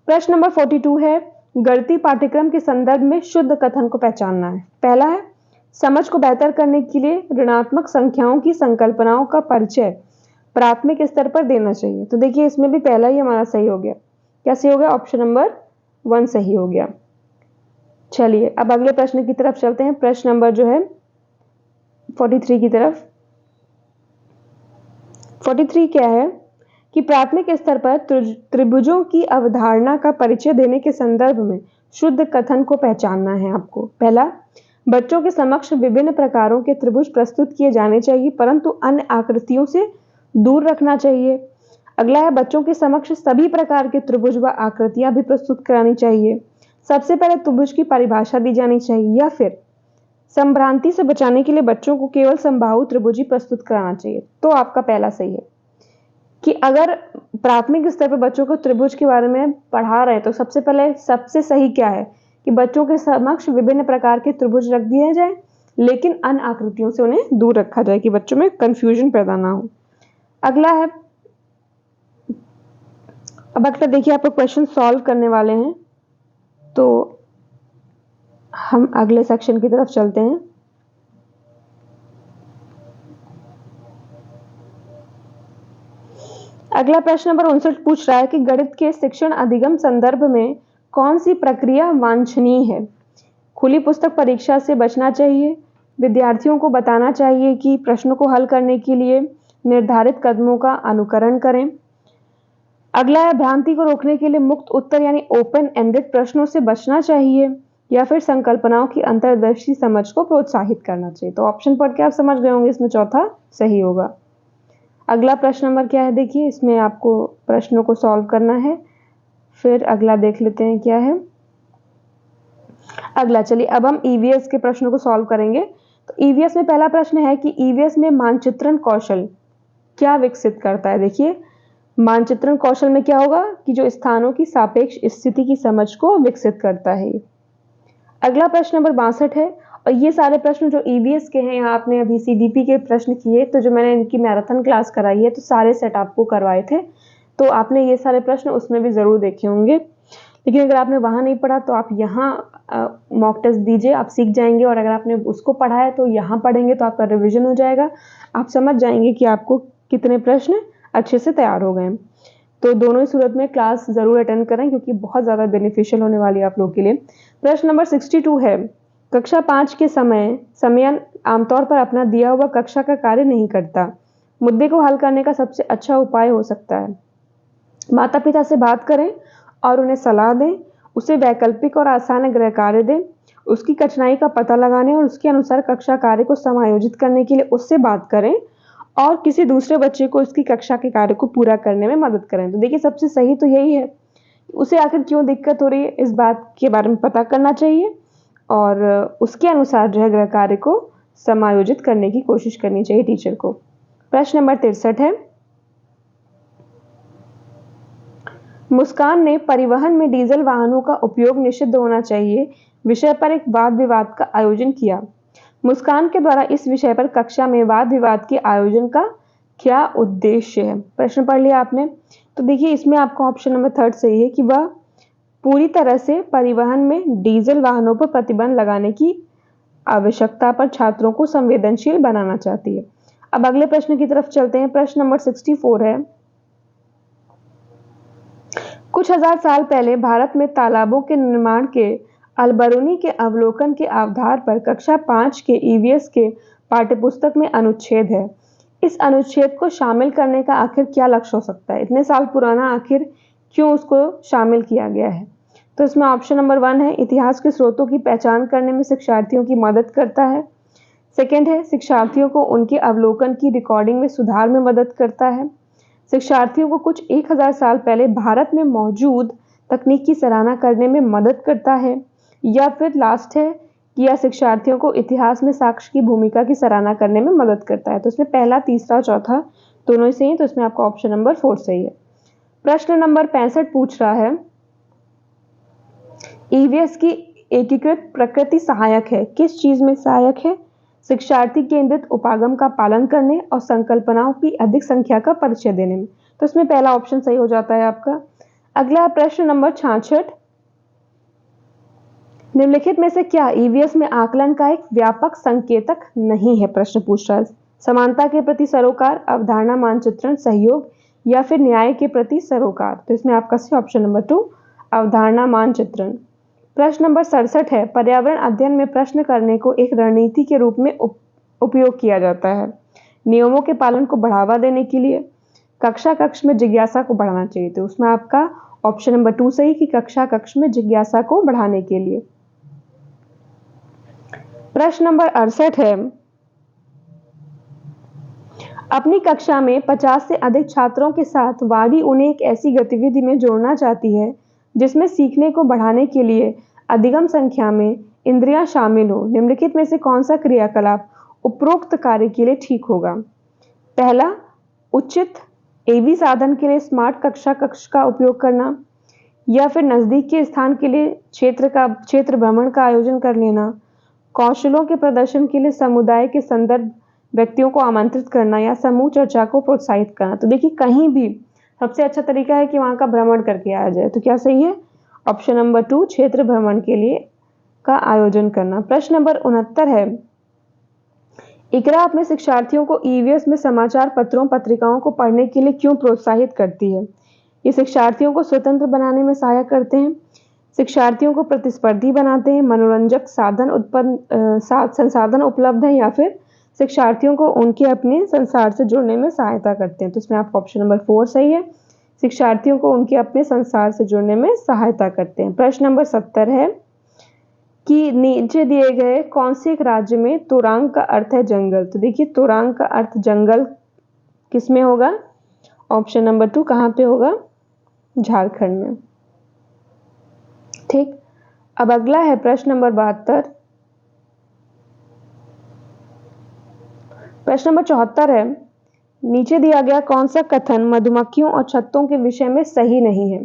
प्रश्न नंबर 42 है, गणितीय पाठ्यक्रम के संदर्भ में शुद्ध कथन को पहचानना है। पहला है, समझ को बेहतर करने के लिए ऋणात्मक संख्याओं की संकल्पनाओं का परिचय प्राथमिक स्तर पर देना चाहिए। तो देखिए इसमें भी पहला ही हमारा सही हो गया। क्या सही हो गया? ऑप्शन नंबर 1 सही हो गया। चलिए अब अगले प्रश्न की तरफ चलते हैं। प्रश्न नंबर जो है 43 की तरफ। 43 क्या है कि प्राथमिक स्तर पर त्रिभुजों की अवधारणा का परिचय देने के संदर्भ में शुद्ध कथन को पहचानना है आपको। पहला, बच्चों के समक्ष विभिन्न प्रकारों के त्रिभुज प्रस्तुत किए जाने चाहिए, परंतु अन्य आकृतियों से दूर रखना चाहिए। अगला है, बच्चों के समक्ष सभी प्रकार के त्रिभुज व आकृतियां भी प्रस्तुत करानी चाहिए। सबसे पहले त्रिभुज की परिभाषा दी जानी चाहिए, या फिर संभ्रांति से बचाने के लिए बच्चों को केवल समबाहु त्रिभुज ही प्रस्तुत कराना चाहिए। तो आपका पहला सही है कि अगर प्राथमिक स्तर पर बच्चों को त्रिभुज के बारे में पढ़ा रहे हैं तो सबसे पहले सबसे सही क्या है कि बच्चों के समक्ष विभिन्न प्रकार के त्रिभुज रख दिए जाए, लेकिन अन्य आकृतियों से उन्हें दूर रखा जाए कि बच्चों में कंफ्यूजन पैदा ना हो। अगला है, अब अगला देखिए आपको क्वेश्चन सॉल्व करने वाले हैं, तो हम अगले सेक्शन की तरफ चलते हैं। अगला प्रश्न नंबर 59 पूछ रहा है कि गणित के शिक्षण अधिगम संदर्भ में कौन सी प्रक्रिया वांछनीय है? खुली पुस्तक परीक्षा से बचना चाहिए, विद्यार्थियों को बताना चाहिए कि प्रश्नों को हल करने के लिए निर्धारित कदमों का अनुकरण करें। अगला है, भ्रांति को रोकने के लिए मुक्त उत्तर यानी ओपन एंडेड प्रश्नों से बचना चाहिए, या फिर संकल्पनाओं की अंतर्दृष्टि समझ को प्रोत्साहित करना चाहिए। तो ऑप्शन पढ़ के आप समझ गए होंगे, इसमें चौथा सही होगा। अगला प्रश्न नंबर क्या है देखिए, इसमें आपको प्रश्नों को सॉल्व करना है। फिर अगला देख लेते हैं क्या है अगला। चलिए अब हम ईवीएस के प्रश्नों को सॉल्व करेंगे। तो ईवीएस में पहला प्रश्न है कि ईवीएस में मानचित्रण कौशल क्या विकसित करता है? देखिए मानचित्रण कौशल में क्या होगा कि जो स्थानों की सापेक्ष स्थिति की समझ को विकसित करता है। अगला प्रश्न नंबर 62 है, और ये सारे प्रश्न जो ईवीएस के हैं, यहाँ आपने अभी सीडीपी के प्रश्न किए, तो जो मैंने इनकी मैराथन क्लास कराई है तो सारे सेट आपको करवाए थे, तो आपने ये सारे प्रश्न उसमें भी जरूर देखे होंगे। लेकिन अगर आपने वहां नहीं पढ़ा तो आप यहाँ मॉक टेस्ट दीजिए, आप सीख जाएंगे। और अगर आपने उसको पढ़ा है तो यहाँ पढ़ेंगे तो आपका रिविजन हो जाएगा, आप समझ जाएंगे कि आपको कितने प्रश्न अच्छे से तैयार हो गए। तो दोनों ही सूरत में क्लास जरूर अटेंड करें, क्योंकि बहुत ज़्यादा बेनिफिशियल होने वाली है आप लोगों के लिए। प्रश्न नंबर 62 है, कक्षा 5 के समयन आमतौर पर अपना दिया हुआ कक्षा का कार्य नहीं करता। मुद्दे को हल करने का सबसे अच्छा उपाय हो सकता है माता पिता से बात करें और उन्हें सलाह दें, उसे वैकल्पिक और आसान गृह कार्य दें, उसकी कठिनाई का पता लगाने और उसके अनुसार कक्षा कार्य को समायोजित करने के लिए उससे बात करें, और किसी दूसरे बच्चे को उसकी कक्षा के कार्य को पूरा करने में मदद करें। तो देखिए सबसे सही तो यही है, उसे आखिर क्यों दिक्कत हो रही है इस बात के बारे में पता करना चाहिए, और उसके अनुसार जो है गृह कार्य को समायोजित करने की कोशिश करनी चाहिए टीचर को। प्रश्न नंबर 63 है, मुस्कान ने परिवहन में डीजल वाहनों का उपयोग निषिद्ध होना चाहिए विषय पर एक वाद विवाद का आयोजन किया। मुस्कान के द्वारा इस विषय पर कक्षा में वाद विवाद के आयोजन का क्या उद्देश्य है? प्रश्न पढ़ लिया आपने। तो देखिए इसमें आपका ऑप्शन नंबर थर्ड सही है कि वह पूरी तरह से परिवहन में डीजल वाहनों पर प्रतिबंध लगाने की आवश्यकता पर छात्रों को संवेदनशील बनाना चाहती है। अब अगले प्रश्न की तरफ चलते हैं। प्रश्न नंबर 64 है, कुछ हजार साल पहले भारत में तालाबों के निर्माण के अलबरूनी के अवलोकन के आधार पर कक्षा 5 के ईवीएस के पाठ्यपुस्तक में अनुच्छेद है। इस अनुच्छेद को शामिल करने का आखिर क्या लक्ष्य हो सकता है? इतने साल पुराना आखिर क्यों उसको शामिल किया गया है? तो इसमें ऑप्शन नंबर 1 है, इतिहास के स्रोतों की पहचान करने में शिक्षार्थियों की मदद करता है। सेकेंड है, शिक्षार्थियों को उनके अवलोकन की रिकॉर्डिंग में सुधार में मदद करता है। शिक्षार्थियों को कुछ 1000 साल पहले भारत में मौजूद तकनीक की सराहना करने में मदद करता है। या फिर लास्ट है कि यह शिक्षार्थियों को इतिहास में साक्ष्य की भूमिका की सराहना करने में मदद करता है। तो इसमें पहला, तीसरा, चौथा दोनों ही सही है, तो इसमें आपका ऑप्शन नंबर 4 सही है। प्रश्न नंबर 65 पूछ रहा है, ईवीएस की एकीकृत प्रकृति सहायक है, किस चीज में सहायक है? शिक्षार्थी केंद्रित उपागम का पालन करने और संकल्पनाओं की अधिक संख्या का परिचय देने में। तो इसमें पहला ऑप्शन सही हो जाता है आपका। अगला प्रश्न नंबर 66, निम्नलिखित में से क्या ईवीएस में आकलन का एक व्यापक संकेतक नहीं है? प्रश्न पूछ रहा है। समानता के प्रति सरोकार, अवधारणा मानचित्रण, सहयोग या फिर न्याय के प्रति सरोकार। तो इसमें आपका सही ऑप्शन नंबर 2, अवधारणा मानचित्रण। प्रश्न नंबर 67 है, पर्यावरण अध्ययन में प्रश्न करने को एक रणनीति के रूप में उपयोग किया जाता है। नियमों के पालन को बढ़ावा देने के लिए, कक्षा कक्ष में जिज्ञासा को बढ़ाना चाहिए। तो उसमें आपका ऑप्शन नंबर 2 सही कि कक्षा कक्ष में जिज्ञासा को बढ़ाने के लिए। प्रश्न नंबर 68 है, अपनी कक्षा में 50 से अधिक छात्रों के साथ वाणी उन्हें एक ऐसी गतिविधि में जोड़ना चाहती है जिसमें सीखने को बढ़ाने के लिए अधिकतम संख्या में इंद्रियां शामिल हो। निम्नलिखित में से कौन सा क्रियाकलाप उपरोक्त कार्य के लिए ठीक होगा? पहला, उचित एवी साधन के लिए स्मार्ट कक्षा कक्ष का उपयोग करना, या फिर नजदीक के स्थान के लिए क्षेत्र भ्रमण का आयोजन कर लेना, कौशलों के प्रदर्शन के लिए समुदाय के संदर्भ व्यक्तियों को आमंत्रित करना, या समूह चर्चा को प्रोत्साहित करना। तो देखिए कहीं भी सबसे अच्छा तरीका है कि वहां का भ्रमण करके आया जाए। तो क्या सही है? ऑप्शन नंबर 2, क्षेत्र भ्रमण के लिए का आयोजन करना। प्रश्न नंबर 69 है, इकरा अपने शिक्षार्थियों को ईवीएस में समाचार पत्रों पत्रिकाओं को पढ़ने के लिए क्यों प्रोत्साहित करती है? ये शिक्षार्थियों को स्वतंत्र बनाने में सहायक करते हैं, शिक्षार्थियों को प्रतिस्पर्धी बनाते हैं, मनोरंजक संसाधन उपलब्ध है, या फिर शिक्षार्थियों को उनके अपने संसार से जुड़ने में सहायता करते हैं। तो इसमें आपका ऑप्शन नंबर 4 सही है, शिक्षार्थियों को उनके अपने संसार से जुड़ने में सहायता करते हैं। प्रश्न नंबर 70 है कि नीचे दिए गए कौन से एक राज्य में तोरांग का अर्थ है जंगल? तो देखिए तोरांग का अर्थ जंगल किस में होगा? ऑप्शन नंबर 2 कहाँ पे होगा? झारखंड में। ठीक, अब अगला है प्रश्न नंबर 72। प्रश्न नंबर 74 है, नीचे दिया गया कौन सा कथन मधुमक्खियों और छत्तों के विषय में सही नहीं है?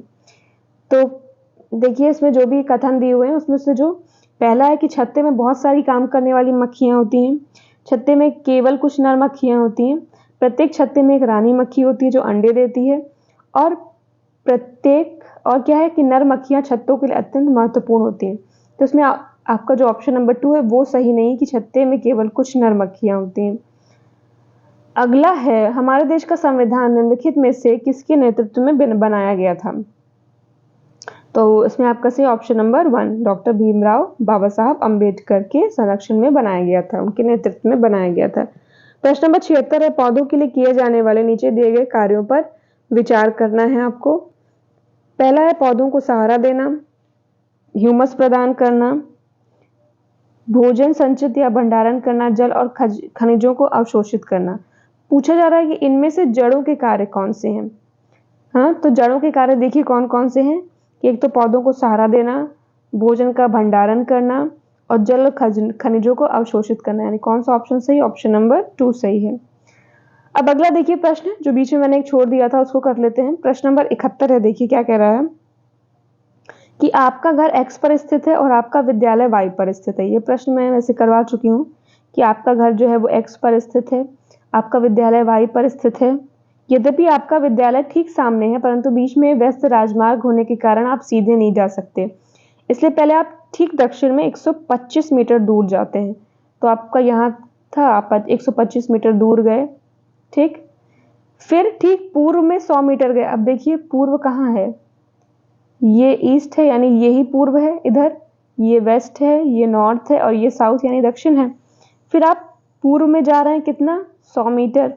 तो देखिए इसमें जो भी कथन दिए हुए हैं उसमें से जो पहला है कि छत्ते में बहुत सारी काम करने वाली मक्खियां होती हैं, छत्ते में केवल कुछ नर मक्खियां होती हैं, प्रत्येक छत्ते में एक रानी मक्खी होती है जो अंडे देती है, और क्या है कि नर मक्खियां छत्तों के लिए अत्यंत महत्वपूर्ण होती हैं। तो इसमें आपका जो ऑप्शन नंबर 2 है वो सही नहीं कि छत्ते में केवल कुछ नर मक्खियां होती हैं। अगला है, हमारे देश का संविधान निम्नलिखित में से किसके नेतृत्व में बनाया गया था? तो इसमें आपका सही ऑप्शन नंबर 1, डॉक्टर भीमराव बाबा साहब अम्बेडकर के संरक्षण में बनाया गया था, उनके नेतृत्व में बनाया गया था। प्रश्न नंबर 76 है, पौधों के लिए किए जाने वाले नीचे दिए गए कार्यों पर विचार करना है आपको। पहला है पौधों को सहारा देना, ह्यूमस प्रदान करना, भोजन संचित या भंडारण करना, जल और खनिजों को अवशोषित करना। पूछा जा रहा है कि इनमें से जड़ों के कार्य कौन से हैं? हाँ, तो जड़ों के कार्य देखिए कौन कौन से हैं कि एक तो पौधों को सहारा देना, भोजन का भंडारण करना, और जल खनिजों को अवशोषित करना। यानी कौन सा ऑप्शन सही? ऑप्शन नंबर 2 सही है। अब अगला देखिए प्रश्न जो बीच में मैंने एक छोड़ दिया था उसको कर लेते हैं। प्रश्न नंबर 71 है, देखिए क्या कह रहा है कि आपका घर X पर स्थित है और आपका विद्यालय Y पर स्थित है। ये प्रश्न मैं वैसे करवा चुकी हूँ कि आपका घर जो है वो x पर स्थित है, आपका विद्यालय y पर स्थित है। यद्यपि आपका विद्यालय ठीक सामने है, परंतु बीच में व्यस्त राजमार्ग होने के कारण आप सीधे नहीं जा सकते, इसलिए पहले आप ठीक दक्षिण में 125 मीटर दूर जाते हैं। तो आपका यहाँ था, आप 125 मीटर दूर गए, ठीक। फिर ठीक पूर्व में 100 मीटर गए। अब देखिए पूर्व कहाँ है, ये ईस्ट है यानी यही पूर्व है, इधर ये वेस्ट है, ये नॉर्थ है और ये साउथ यानी दक्षिण है। फिर आप पूर्व में जा रहे हैं कितना, 100 मीटर।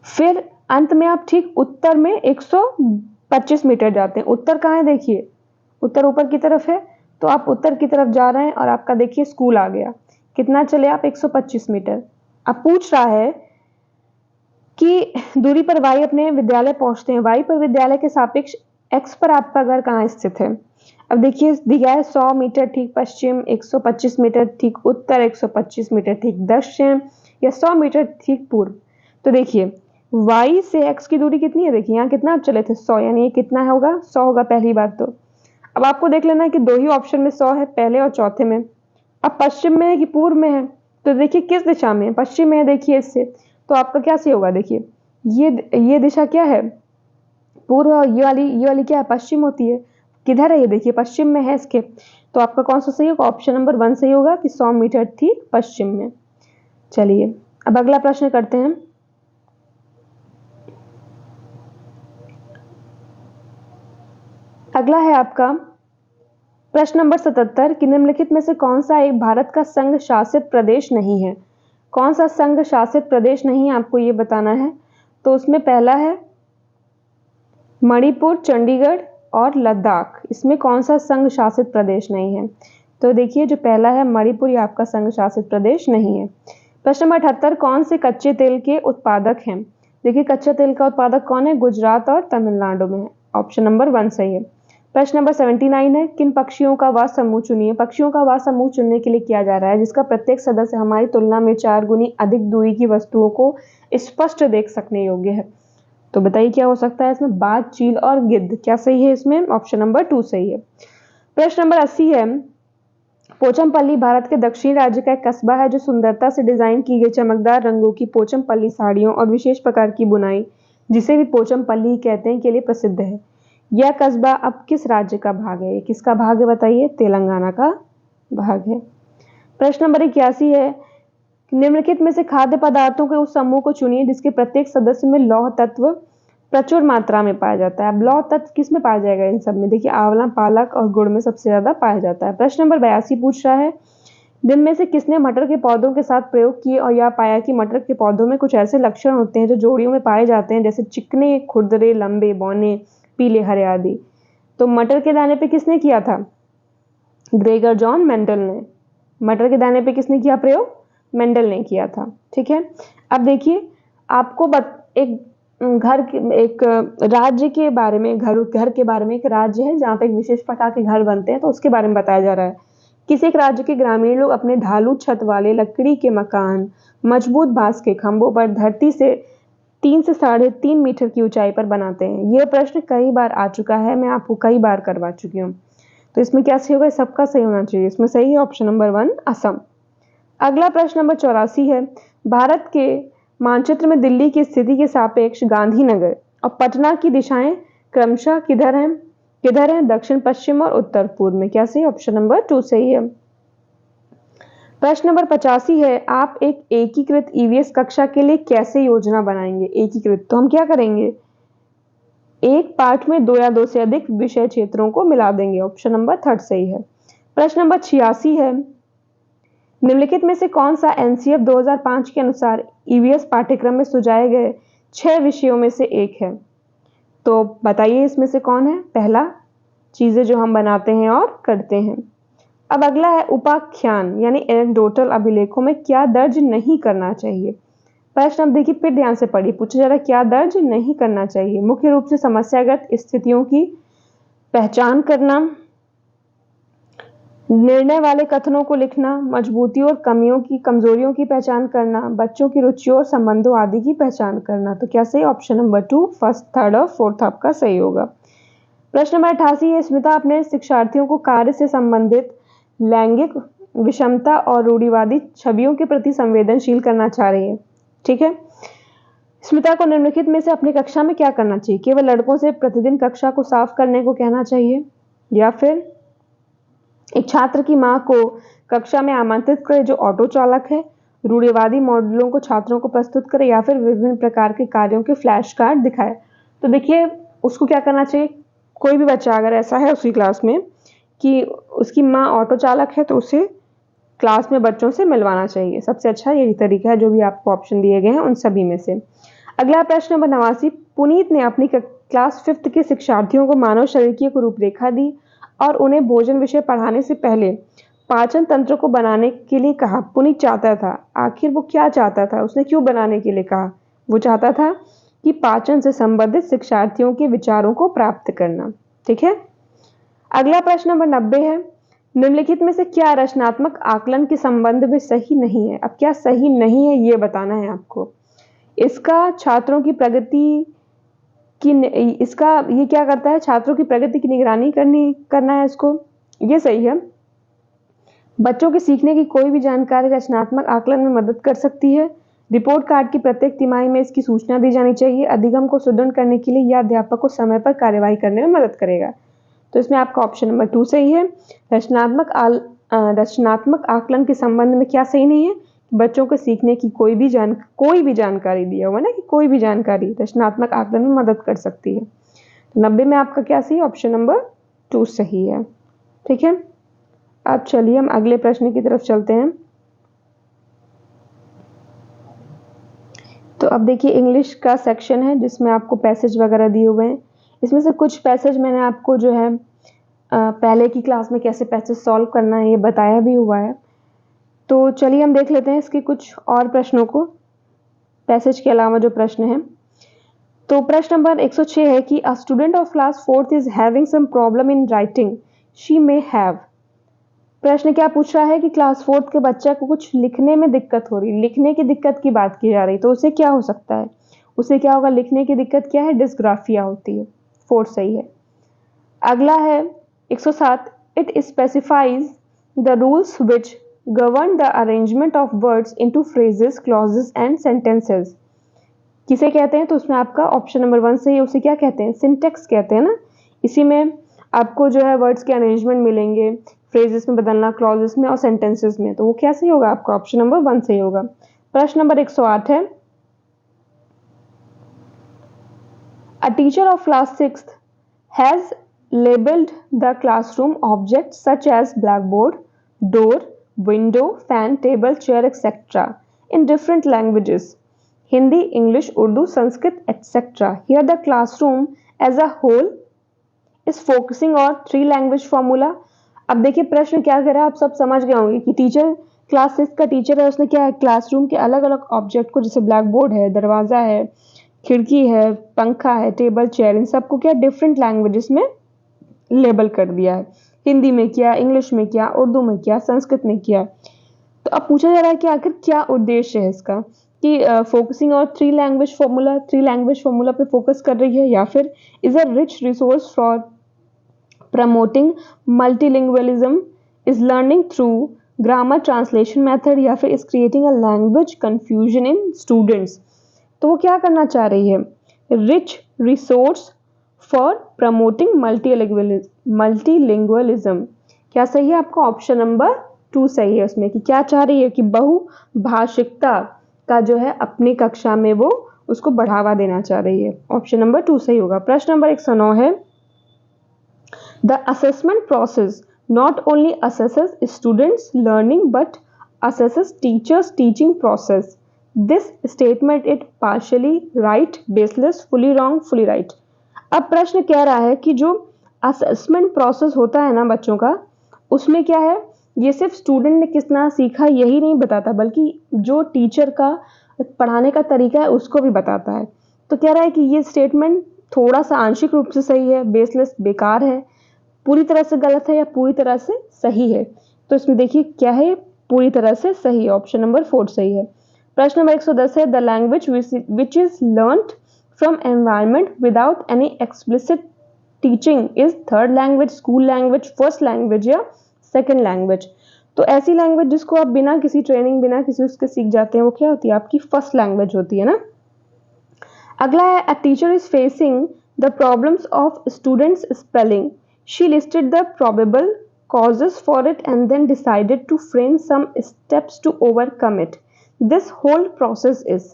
फिर अंत में आप ठीक उत्तर में 125 मीटर जाते हैं। उत्तर कहाँ है, देखिए उत्तर ऊपर की तरफ है, तो आप उत्तर की तरफ जा रहे हैं और आपका देखिए स्कूल आ गया। कितना चले आप, 125 मीटर। अब पूछ रहा है कि दूरी पर y अपने विद्यालय पहुंचते हैं, y पर विद्यालय के सापेक्ष x पर आपका घर कहाँ स्थित है। अब देखिए दिया है 100 मीटर ठीक पश्चिम, 125 मीटर ठीक उत्तर, 125 मीटर ठीक दक्षिण या 100 मीटर ठीक पूर्व। तो देखिए y से x की दूरी कितनी है, देखिए यहाँ कितना आप चले थे, 100, यानी ये कितना होगा, 100 होगा पहली बात। तो अब आपको देख लेना है कि दो ही ऑप्शन में 100 है, पहले और चौथे में। अब पश्चिम में है कि पूर्व में है, तो देखिए किस दिशा में है, पश्चिम में है, देखिए इससे, तो आपका क्या सही होगा, देखिए ये दिशा क्या है, पूर्व, और ये वाली क्या है, पश्चिम होती है। किधर है ये, देखिए पश्चिम में है इसके, तो आपका कौन सा सही होगा, ऑप्शन नंबर 1 सही होगा कि 100 मीटर ठीक पश्चिम में। चलिए अब अगला प्रश्न करते हैं। अगला है आपका प्रश्न नंबर 77 कि निम्नलिखित में से कौन सा एक भारत का संघ शासित प्रदेश नहीं है। कौन सा संघ शासित प्रदेश नहीं है, आपको ये बताना है। तो उसमें पहला है मणिपुर, चंडीगढ़ और लद्दाख, इसमें कौन सा संघ शासित प्रदेश नहीं है। तो देखिए जो पहला है मणिपुर, ये आपका संघ शासित प्रदेश नहीं है। प्रश्न नंबर 78 कौन से कच्चे तेल के उत्पादक हैं। देखिए कच्चा तेल का उत्पादक कौन है, गुजरात और तमिलनाडु में है, ऑप्शन नंबर 1 सही है। प्रश्न नंबर 79 है किन पक्षियों का वह समूह चुनिए। पक्षियों का वह समूह चुनने के लिए किया जा रहा है जिसका प्रत्येक सदस्य हमारी तुलना में 4 गुनी अधिक दूरी की वस्तुओं को स्पष्ट देख सकने योग्य है। तो बताइए क्या हो सकता है इसमें, बाज, चील और गिद्ध। क्या सही है इसमें, ऑप्शन नंबर 2 सही है। प्रश्न नंबर 80 है पोचमपल्ली भारत के दक्षिणी राज्य का एक कस्बा है जो सुंदरता से डिजाइन की गई चमकदार रंगों की पोचमपल्ली साड़ियों और विशेष प्रकार की बुनाई, जिसे भी पोचमपल्ली कहते हैं, के लिए प्रसिद्ध है। यह कस्बा अब किस राज्य का भाग है, किसका भाग है बताइए, तेलंगाना का भाग है। प्रश्न नंबर 81 है निम्नलिखित में से खाद्य पदार्थों के उस समूह को चुनिए जिसके प्रत्येक सदस्य में लौह तत्व प्रचुर मात्रा में पाया जाता है। अब लौह तत्व किस में पाया जाएगा, इन सब में देखिए आंवला, पालक और गुड़ में सबसे ज्यादा पाया जाता है। प्रश्न नंबर 82 पूछ रहा है दिन में से किसने मटर के पौधों के साथ प्रयोग किए और यह पाया कि मटर के पौधों में कुछ ऐसे लक्षण होते हैं जो जोड़ियों में पाए जाते हैं, जैसे चिकने, खुरदरे, लंबे, बौने, पीले, हरे आदि। तो मटर के दाने पे किसने किया था, ग्रेगर जॉन मेंडल ने। मटर के दाने पे किसने किया प्रयोग, मेंडल ने किया था, ठीक है। अब देखिए आपको एक राज्य के बारे में, घर के बारे में, एक राज्य है जहाँ पे एक विशेष प्रकार के घर बनते हैं, तो उसके बारे में बताया जा रहा है। किसी एक राज्य के ग्रामीण लोग अपने ढालू छत वाले लकड़ी के मकान मजबूत बांस के खंभों पर धरती से 3 से 3.5 मीटर की ऊंचाई पर बनाते हैं। यह प्रश्न कई बार आ चुका है, मैं आपको कई बार करवा चुकी हूँ। तो इसमें क्या सही होगा, सबका सही होना चाहिए, इसमें सही है ऑप्शन नंबर 1 असम। अगला प्रश्न नंबर 84 है भारत के मानचित्र में दिल्ली की स्थिति के सापेक्ष गांधीनगर और पटना की दिशाएं क्रमशः किधर हैं, दक्षिण पश्चिम और उत्तर पूर्व में। क्या सही, ऑप्शन नंबर 2 सही है। प्रश्न नंबर 85 है आप एक एकीकृत ईवीएस कक्षा के लिए कैसे योजना बनाएंगे। एकीकृत तो हम क्या करेंगे, एक पाठ में 2 या 2 से अधिक विषय क्षेत्रों को मिला देंगे, ऑप्शन नंबर 3 सही है। प्रश्न नंबर 86 है निम्नलिखित में से कौन सा एनसीएफ 2005 के अनुसार ईवीएस पाठ्यक्रम में सुझाए गए 6 विषयों में से एक है। तो बताइए इसमें से कौन है, पहला चीजें जो हम बनाते हैं और करते हैं। अब अगला है उपाख्यान यानी एनेक्डोटल अभिलेखों में क्या दर्ज नहीं करना चाहिए। प्रश्न अब देखिए फिर ध्यान से पढ़िए, पूछा जा रहा है क्या दर्ज नहीं करना चाहिए। मुख्य रूप से समस्यागत स्थितियों की पहचान करना, निर्णय वाले कथनों को लिखना, मजबूतियों और कमजोरियों की पहचान करना, बच्चों की रुचियों और संबंधों आदि की पहचान करना। तो क्या सही, ऑप्शन नंबर 2 फर्स्ट, थर्ड और फोर्थ आपका सही होगा। प्रश्न नंबर 88 है स्मिता अपने शिक्षार्थियों को कार्य से संबंधित लैंगिक विषमता और रूढ़िवादी छवियों के प्रति संवेदनशील करना चाह रही है। ठीक है, स्मिता को निम्नलिखित में से अपनी कक्षा में क्या करना चाहिए? केवल लड़कों से प्रतिदिन कक्षा को साफ करने को कहना चाहिए, या फिर एक छात्र की मां को कक्षा में आमंत्रित करे जो ऑटो चालक है, रूढ़िवादी मॉडलों को छात्रों को प्रस्तुत करे, या फिर विभिन्न प्रकार के कार्यों के फ्लैश कार्ड दिखाए। तो देखिए उसको क्या करना चाहिए, कोई भी बच्चा अगर ऐसा है उसकी क्लास में कि उसकी माँ ऑटो चालक है तो उसे क्लास में बच्चों से मिलवाना चाहिए। सबसे अच्छा यही तरीका है जो भी आपको ऑप्शन दिए गए हैं उन सभी में से। अगला प्रश्न नंबर 89, पुनीत ने अपनी क्लास 5th के शिक्षार्थियों को मानव शरीर की एक रूपरेखा दी और उन्हें भोजन विषय पढ़ाने से पहले पाचन तंत्र को बनाने के लिए कहा। पुनीत चाहता था, आखिर वो क्या चाहता था, उसने क्यों बनाने के लिए कहा? वो चाहता था कि पाचन से संबंधित शिक्षार्थियों के विचारों को प्राप्त करना। ठीक है, अगला प्रश्न नंबर 90 है, निम्नलिखित में से क्या रचनात्मक आकलन के संबंध में सही नहीं है? अब क्या सही नहीं है ये बताना है आपको। इसका छात्रों की प्रगति की इसका ये क्या करता है, छात्रों की प्रगति की निगरानी करना है इसको, ये सही है। बच्चों के सीखने की कोई भी जानकारी रचनात्मक आकलन में मदद कर सकती है। रिपोर्ट कार्ड की प्रत्येक तिमाही में इसकी सूचना दी जानी चाहिए। अधिगम को सुदृढ़ करने के लिए यह अध्यापक को समय पर कार्यवाही करने में मदद करेगा। तो इसमें आपका ऑप्शन नंबर 2 सही है। रचनात्मक आकलन के संबंध में क्या सही नहीं है? बच्चों को सीखने की कोई भी जानकारी दिया हुआ ना कि कोई भी जानकारी रचनात्मक आकलन में मदद कर सकती है। तो 90 में आपका क्या सही? ऑप्शन नंबर 2 सही है। ठीक है, अब चलिए हम अगले प्रश्न की तरफ चलते हैं। तो अब देखिए इंग्लिश का सेक्शन है जिसमें आपको पैसेज वगैरह दिए हुए हैं। इसमें से कुछ पैसेज मैंने आपको जो है पहले की क्लास में कैसे पैसेज सॉल्व करना है ये बताया भी हुआ है। तो चलिए हम देख लेते हैं इसके कुछ और प्रश्नों को, पैसेज के अलावा जो प्रश्न है। तो प्रश्न नंबर 106 है कि a student of class 4th is having some problem in writing, she may have. प्रश्न क्या पूछ रहा है कि क्लास 4th के बच्चे को कुछ लिखने में दिक्कत हो रही, लिखने की दिक्कत की बात की जा रही, तो उसे क्या हो सकता है? उसे क्या होगा? लिखने की दिक्कत क्या है? डिस्ग्राफिया होती है। 4 सही है। अगला है 107, it specifies the rules which govern the arrangement of words into phrases, clauses and sentences. किसे कहते हैं? तो उसमें आपका ऑप्शन नंबर 1 सही है। उसे क्या कहते हैं? सिंटेक्स कहते हैं ना। इसी में आपको जो है वर्ड्स के अरेंजमेंट मिलेंगे, फ्रेजेस में बदलना, क्लॉजेस में और सेंटेंसेस में। तो वो क्या सही होगा? आपका ऑप्शन नंबर 1 सही होगा। प्रश्न नंबर 108 है, a teacher of class 6th has labelled the classroom objects such as blackboard, door, window, fan, table, chair etcetera in different languages, Hindi, English, Urdu, Sanskrit, etc. Here the classroom as a whole is focusing on 3 language formula. अब देखिए प्रश्न क्या कर रहा है, आप सब समझ गए होंगे कि टीचर क्लास 6 का टीचर है, उसने क्या है, क्लासरूम के अलग अलग ऑब्जेक्ट को, जैसे ब्लैक बोर्ड है, दरवाजा है, खिड़की है, पंखा है, टेबल, चेयर, इन सबको क्या डिफरेंट लैंग्वेजेस में लेबल कर दिया है। हिंदी में किया, इंग्लिश में किया, उर्दू में किया, संस्कृत में किया। तो अब पूछा जा रहा है कि आखिर क्या उद्देश्य है इसका, कि फोकसिंग और 3 लैंग्वेज फॉर्मूला पे फोकस कर रही है, या फिर is a rich resource for promoting multilingualism, is learning through grammar translation method, या फिर is creating a language confusion in students. तो वो क्या करना चाह रही है? Rich resource for promoting multilingualism. क्या सही है? आपका ऑप्शन नंबर 2 सही है उसमें, कि क्या चाह रही है कि बहुभाषिकता का जो है अपनी कक्षा में वो उसको बढ़ावा देना चाह रही है। ऑप्शन नंबर 2 सही होगा। प्रश्न नंबर 109 है, the assessment process not only assesses students learning but assesses teachers teaching process. This statement it partially right, baseless, fully wrong, fully right. अब प्रश्न कह रहा है कि जो असेसमेंट प्रोसेस होता है ना बच्चों का, उसमें क्या है, ये सिर्फ स्टूडेंट ने कितना सीखा यही नहीं बताता, बल्कि जो टीचर का पढ़ाने का तरीका है उसको भी बताता है। तो कह रहा है कि ये स्टेटमेंट थोड़ा सा आंशिक रूप से सही है, बेसलेस, बेकार है, पूरी तरह से गलत है, या पूरी तरह से सही है। तो इसमें देखिए क्या है, पूरी तरह से सही है। ऑप्शन नंबर 4 सही है। प्रश्न नंबर 110 है, the language which is learned from environment without any explicit teaching is third language, school language, first language या सेकेंड लैंग्वेज। तो ऐसी लैंग्वेज जिसको आप बिना किसी ट्रेनिंग, बिना किसी उसके सीख जाते हैं, वो क्या होती है? आपकी फर्स्ट लैंग्वेज होती है ना। अगला है, a teacher is facing the problems of students spelling, she listed the probable causes for it and then decided to frame some steps to overcome it. This whole process is,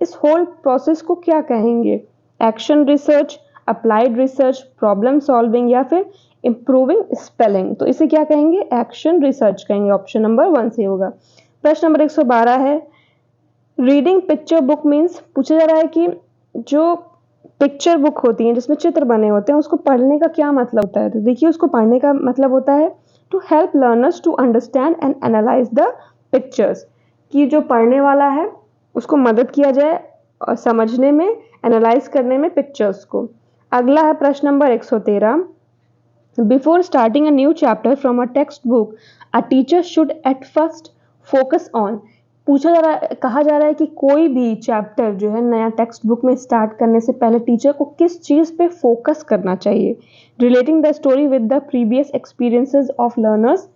इस whole process को क्या कहेंगे? Action research, applied research, problem solving या फिर improving spelling? तो इसे क्या कहेंगे? Action research कहेंगे। ऑप्शन नंबर 1 से होगा। प्रश्न नंबर 112 है, रीडिंग पिक्चर बुक मीन्स, पूछा जा रहा है कि जो पिक्चर बुक होती है जिसमें चित्र बने होते हैं उसको पढ़ने का क्या मतलब होता है? तो देखिए, उसको पढ़ने का मतलब होता है to help learners to understand and analyse the pictures, कि जो पढ़ने वाला है उसको मदद किया जाए और समझने में, एनालाइज करने में पिक्चर्स को। अगला है प्रश्न number 113, before starting a new chapter from a text book a teacher should at first focus on, पूछा जा रहा है, कहा जा रहा है कि कोई भी चैप्टर जो है नया टेक्स्ट बुक में स्टार्ट करने से पहले टीचर को किस चीज़ पे फोकस करना चाहिए? Relating the story with the previous experiences of learners,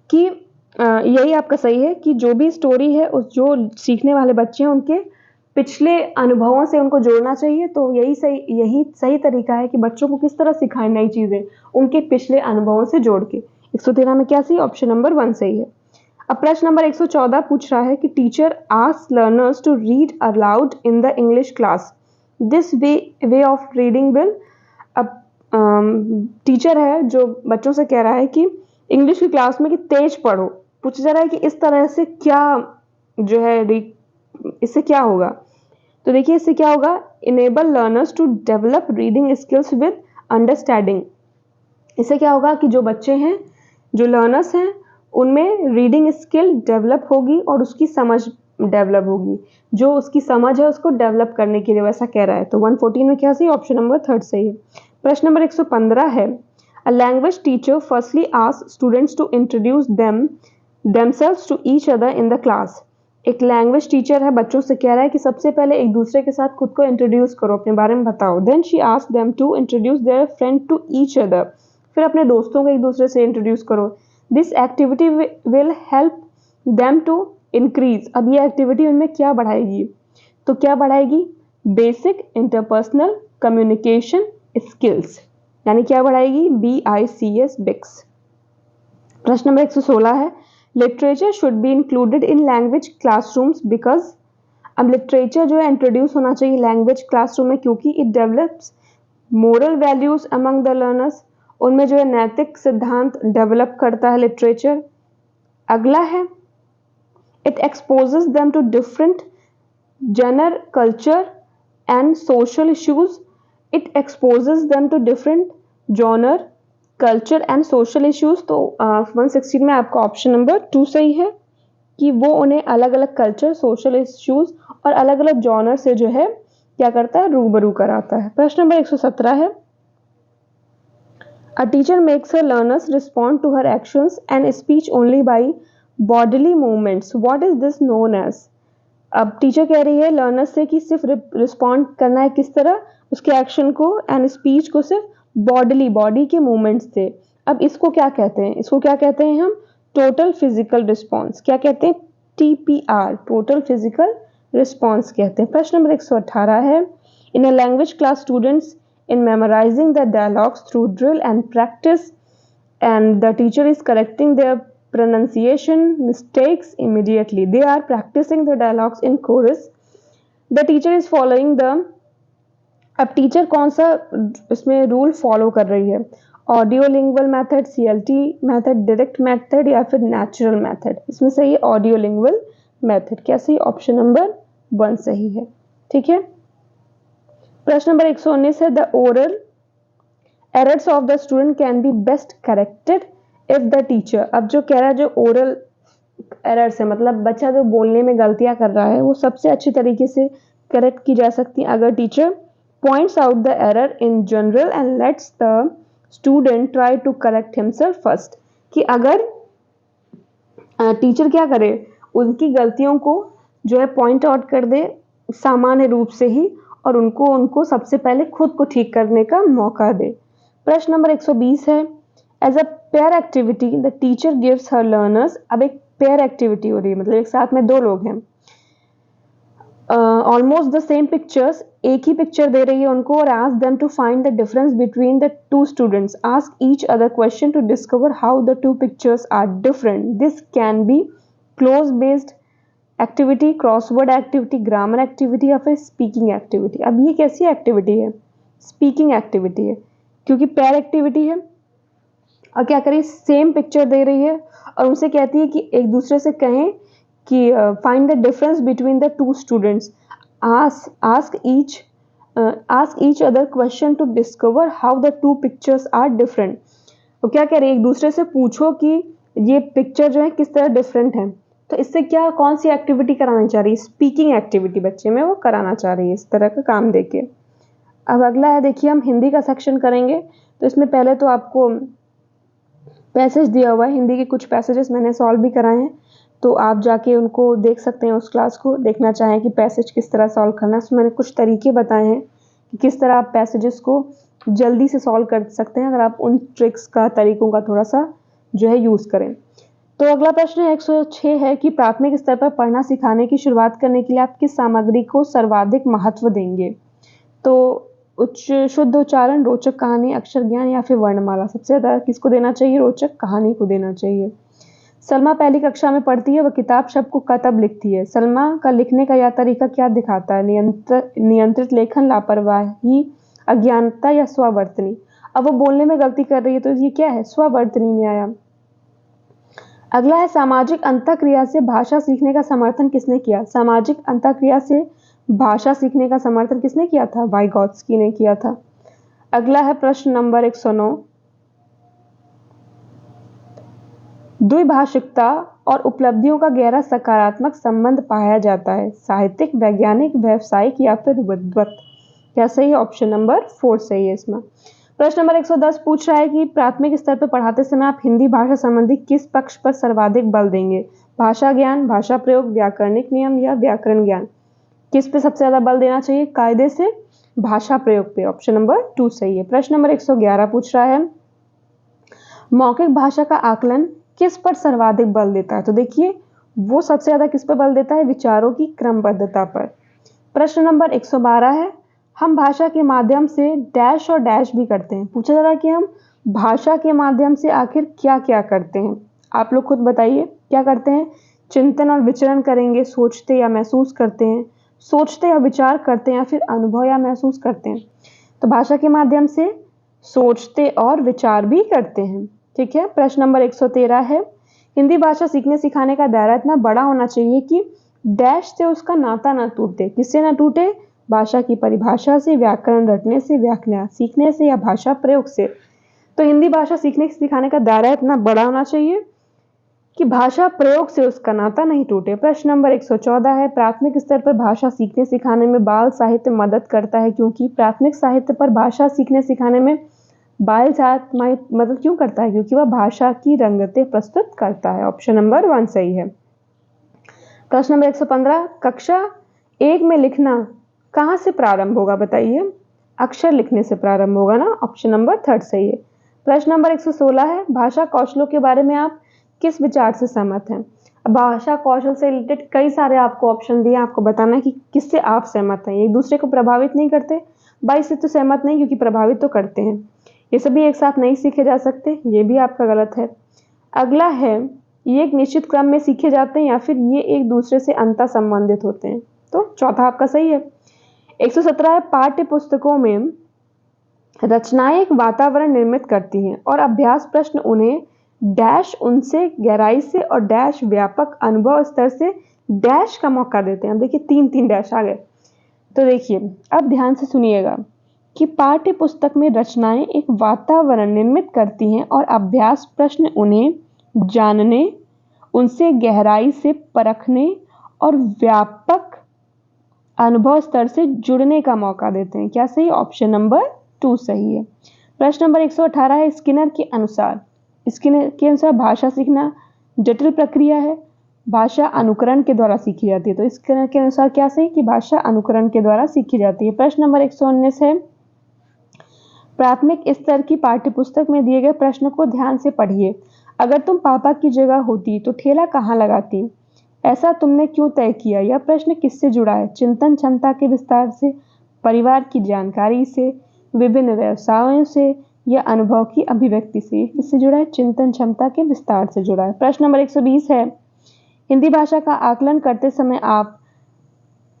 कि यही आपका सही है कि जो भी स्टोरी है उस जो सीखने वाले बच्चे हैं उनके पिछले अनुभवों से उनको जोड़ना चाहिए। तो यही सही तरीका है कि बच्चों को किस तरह सिखाएं नई चीज़ें, उनके पिछले अनुभवों से जोड़ के। 113 में क्या सही? ऑप्शन नंबर 1 सही है। अब प्रश्न नंबर 114 पूछ रहा है कि teacher ask learners to read aloud in the English class, this way of reading will, अब टीचर है जो बच्चों से कह रहा है कि इंग्लिश की क्लास में कि तेज पढ़ो, पूछा जा रहा है कि इस तरह से क्या जो है इससे क्या होगा? तो देखिए, इससे क्या होगा? Enable learners to develop reading skills with understanding. इससे क्या होगा कि जो बच्चे हैं, जो लर्नर्स हैं, उनमें रीडिंग स्किल डेवलप होगी और उसकी समझ डेवलप होगी, जो उसकी समझ है उसको डेवलप करने के लिए वैसा कह रहा है। तो 114 में क्या सही? ऑप्शन नंबर 3 सही है। प्रश्न नंबर 115 है, a language teacher firstly ask students to introduce themselves to each other in the class, एक लैंग्वेज टीचर है बच्चों से कह रहा है कि सबसे पहले एक दूसरे के साथ खुद को इंट्रोड्यूस करो, अपने बारे में बताओ। Then she asked them to introduce their friend to each other, फिर अपने दोस्तों को एक दूसरे से इंट्रोड्यूस करो। This activity will help them to increase, अब ये एक्टिविटी उनमें क्या बढ़ाएगी? तो क्या बढ़ाएगी? बेसिक इंटरपर्सनल कम्युनिकेशन स्किल्स, यानी क्या बढ़ाएगी? BICS बिक्स। प्रश्न नंबर 116 है, literature should be included in language classrooms because, अब लिटरेचर जो है इंट्रोड्यूस होना चाहिए लैंग्वेज क्लासरूम में क्योंकि it develops moral values among the learners, उनमें जो है नैतिक सिद्धांत डेवलप करता है लिटरेचर। अगला है, it exposes them to different genre culture and social issues, it exposes them to different genre culture and social issues. तो 116 में आपका ऑप्शन नंबर 2 सही है कि वो उन्हें अलग अलग कल्चर, सोशल इश्यूज और अलग अलग जॉनर से जो है क्या करता है? रूबरू कराता है। प्रश्न नंबर 117 है, a teacher makes her learners respond to her actions and speech only by bodily movements, what is this known as? अब टीचर कह रही है लर्नर्स से कि सिर्फ रिस्पॉन्ड करना है किस तरह? उसके एक्शन को एंड स्पीच को सिर्फ बॉडी के मूवमेंट्स से। अब इसको क्या कहते हैं? इसको क्या कहते हैं हम? Total physical response. क्या कहते हैं? TPR, टोटल फिजिकल रिस्पॉन्स कहते हैं। प्रश्न नंबर 118 है, in a language class students in memorising the dialogues through drill and practice and the teacher is correcting their pronunciation mistakes immediately. They are practicing the dialogues in chorus. The teacher is following the, अब teacher कौन सा इसमें rule follow कर रही है? Audio lingual method, CLT method, direct method या फिर natural method? इसमें सही है ऑडियो लिंगुअल मैथड। क्या सही? ऑप्शन नंबर 1 सही है। ठीक है। प्रश्न नंबर 119 है, the oral errors of the student can be best corrected if the teacher, अब जो कह रहा है जो ओरल एरर्स है मतलब बच्चा जो बोलने में गलतियां कर रहा है वो सबसे अच्छी तरीके से करेक्ट की जा सकती है अगर teacher points out the error in general and lets the student try to correct himself first, कि अगर टीचर क्या करे, उनकी गलतियों को जो है पॉइंट आउट कर दे सामान्य रूप से ही और उनको सबसे पहले खुद को ठीक करने का मौका दे। प्रश्न नंबर 120 है, as a pair activity the teacher gives her learners. अब एक पेयर एक्टिविटी हो रही है, मतलब एक साथ में दो लोग हैं, ऑलमोस्ट द सेम पिक्चर्स, एक ही पिक्चर दे रही है उनको और ask them to find the difference between the two students, ask each other question to discover how the two pictures are different. This can be cloze based activity, crossword activity, grammar activity या फिर speaking activity. अब ये कैसी activity है? Speaking activity है, क्योंकि pair activity है और क्या करें, सेम पिक्चर दे रही है और उनसे कहती है कि एक दूसरे से कहें कि find the difference between the two students, ask each other question to discover how the two pictures are different. तो क्या कह रही है, एक दूसरे से पूछो कि ये पिक्चर जो है किस तरह डिफरेंट है। तो इससे क्या, कौन सी एक्टिविटी कराना चाह रही है? स्पीकिंग एक्टिविटी बच्चे में वो कराना चाह रही है, इस तरह का काम देके। अब अगला है, देखिए हम हिंदी का सेक्शन करेंगे, तो इसमें पहले तो आपको पैसेज दिया हुआ है, हिंदी के कुछ पैसेजेस मैंने सॉल्व भी कराए हैं, तो आप जाके उनको देख सकते हैं, उस क्लास को देखना चाहें कि पैसेज किस तरह सॉल्व करना है। उसमें मैंने कुछ तरीके बताए हैं कि किस तरह आप पैसेजेस को जल्दी से सॉल्व कर सकते हैं अगर आप उन ट्रिक्स का, तरीकों का थोड़ा सा जो है यूज़ करें। तो अगला प्रश्न 106 है कि प्राथमिक स्तर पर पढ़ना सिखाने की शुरुआत करने के लिए आप किस सामग्री को सर्वाधिक महत्व देंगे? तो उच्च शुद्ध उच्चारण, रोचक कहानी, अक्षर ज्ञान या फिर वर्णमाला। सबसे ज़्यादा किसको देना चाहिए? रोचक कहानी को देना चाहिए। सलमा पहली कक्षा में पढ़ती है, वह किताब शब्द को कतब लिखती है। सलमा का लिखने का यह तरीका क्या दिखाता है? नियंत्रित लेखन, लापरवाही, अज्ञानता या स्ववर्तनी। अब वो बोलने में गलती कर रही है, तो ये क्या है? स्ववर्तनी में आया। अगला है, सामाजिक अंतःक्रिया से भाषा सीखने का समर्थन किसने किया? सामाजिक अंतःक्रिया से भाषा सीखने का समर्थन किसने किया था? वाइगॉत्स्की ने किया था। अगला है प्रश्न नंबर 109, द्विभाषिकता और उपलब्धियों का गहरा सकारात्मक संबंध पाया जाता है, साहित्यिक, वैज्ञानिक, व्यावसायिक या फिर विद्वत। क्या सही है? ऑप्शन नंबर 4 सही है इसमें। प्रश्न नंबर 110 पूछ रहा है कि प्राथमिक स्तर पर पढ़ाते समय आप हिंदी भाषा संबंधी किस पक्ष पर सर्वाधिक बल देंगे? भाषा ज्ञान, भाषा प्रयोग, व्याकरणिक नियम या व्याकरण ज्ञान। किस पे सबसे ज्यादा बल देना चाहिए? कायदे से भाषा प्रयोग पे। ऑप्शन नंबर 2 सही है। प्रश्न नंबर 111 पूछ रहा है, मौखिक भाषा का आकलन किस पर सर्वाधिक बल देता है? तो देखिए वो सबसे ज्यादा किस पर बल देता है? विचारों की क्रमबद्धता पर। प्रश्न नंबर 112 है, हम भाषा के माध्यम से डैश और डैश भी करते हैं। पूछा जा रहा है कि हम भाषा के माध्यम से आखिर क्या क्या करते हैं? आप लोग खुद बताइए क्या करते हैं? चिंतन और विचरण करेंगे, सोचते या महसूस करते हैं, सोचते या विचार करते हैं या फिर अनुभव या महसूस करते हैं। तो भाषा के माध्यम से सोचते और विचार भी करते हैं। ठीक है। प्रश्न नंबर 113 है, हिंदी भाषा सीखने सिखाने का दायरा इतना बड़ा होना चाहिए कि डैश से उसका नाता ना टूटे। किससे ना टूटे? भाषा की परिभाषा से, व्याकरण रटने से, व्याकरण सीखने से या भाषा प्रयोग से। तो हिंदी भाषा सीखने सिखाने का दायरा इतना बड़ा होना चाहिए कि भाषा प्रयोग से उसका नाता नहीं टूटे। प्रश्न नंबर 114 है, प्राथमिक स्तर पर भाषा सीखने सिखाने में बाल साहित्य मदद करता है क्योंकि प्राथमिक साहित्य पर भाषा सीखने सिखाने में बाल साहित्य मदद क्यों करता है? क्योंकि वह भाषा की रंगतें प्रस्तुत करता है। ऑप्शन नंबर 1 सही है। प्रश्न नंबर 115, कक्षा 1 में लिखना कहाँ से प्रारंभ होगा? बताइए। अक्षर लिखने से प्रारंभ होगा ना। ऑप्शन नंबर 3 सही है। प्रश्न नंबर 116 है, भाषा कौशलों के बारे में आप किस विचार से सहमत हैं? भाषा कौशल से रिलेटेड कई सारे आपको ऑप्शन दिए, आपको बताना है कि किससे आप सहमत हैं। एक दूसरे को प्रभावित नहीं करते, बाई से तो सहमत नहीं क्योंकि प्रभावित तो करते हैं। ये सभी एक साथ नहीं सीखे जा सकते, ये भी आपका गलत है। अगला है, ये एक निश्चित क्रम में सीखे जाते हैं या फिर ये एक दूसरे से अंतर संबंधित होते हैं। तो चौथा आपका सही है। 117 है, पाठ्य पुस्तकों में रचनाएं एक वातावरण निर्मित करती हैं और अभ्यास प्रश्न उन्हें डैश उनसे गहराई से और डैश व्यापक अनुभव स्तर से डैश का मौका देते हैं। देखिए 3 डैश आ गए। तो देखिए अब ध्यान से सुनिएगा कि पाठ्य पुस्तक में रचनाएं एक वातावरण निर्मित करती हैं और अभ्यास प्रश्न उन्हें जानने, उनसे गहराई से परखने और व्यापक अनुभव स्तर से जुड़ने का मौका देते हैं। क्या सही? ऑप्शन नंबर 2 सही है। प्रश्न नंबर 118 है, स्किनर के अनुसार भाषा सीखना जटिल प्रक्रिया है, भाषा अनुकरण के द्वारा सीखी जाती है। तो स्किनर के अनुसार क्या सही? कि भाषा अनुकरण के द्वारा सीखी जाती है। प्रश्न नंबर 119 है, प्राथमिक स्तर की पाठ्यपुस्तक में दिए गए प्रश्न को ध्यान से पढ़िए। अगर तुम पापा की जगह होती तो ठेला कहाँ लगाती? ऐसा तुमने क्यों तय किया? यह प्रश्न किससे जुड़ा है? चिंतन क्षमता के विस्तार से, परिवार की जानकारी से, विभिन्न व्यवसायों से या अनुभव की अभिव्यक्ति से? किससे जुड़ा है? चिंतन क्षमता के विस्तार से जुड़ा है। प्रश्न नंबर 120 है, हिंदी भाषा का आकलन करते समय आप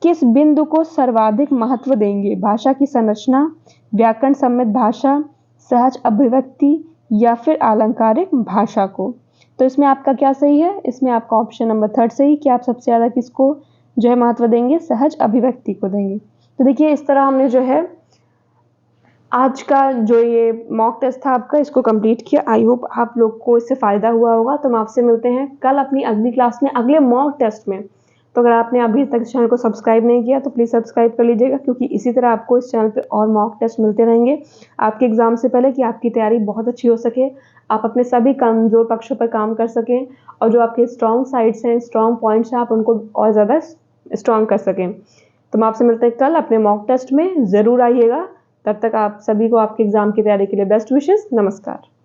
किस बिंदु को सर्वाधिक महत्व देंगे? भाषा की संरचना, व्याकरण सम्मित भाषा, सहज अभिव्यक्ति या फिर आलंकारिक भाषा को? तो इसमें आपका क्या सही है? इसमें आपका ऑप्शन नंबर 3 सही कि आप सबसे ज़्यादा किसको जो है महत्व देंगे? सहज अभिव्यक्ति को देंगे। तो देखिए इस तरह हमने जो है आज का जो ये मॉक टेस्ट था आपका, इसको कंप्लीट किया। आई होप आप लोग को इससे फ़ायदा हुआ होगा। तो हम आपसे मिलते हैं कल अपनी अगली क्लास में, अगले मॉक टेस्ट में। तो अगर आपने अभी तक इस चैनल को सब्सक्राइब नहीं किया तो प्लीज़ सब्सक्राइब कर लीजिएगा, क्योंकि इसी तरह आपको इस चैनल पे और मॉक टेस्ट मिलते रहेंगे आपके एग्ज़ाम से पहले, कि आपकी तैयारी बहुत अच्छी हो सके, आप अपने सभी कमज़ोर पक्षों पर काम कर सकें और जो आपके स्ट्रॉन्ग साइड्स हैं, स्ट्रॉन्ग पॉइंट्स हैं, आप उनको और ज़्यादा स्ट्रॉन्ग कर सकें। तो हम आपसे मिलते हैं कल अपने मॉक टेस्ट में, ज़रूर आइएगा। तब तक आप सभी को आपके एग्ज़ाम की तैयारी के लिए बेस्ट विशेस। नमस्कार।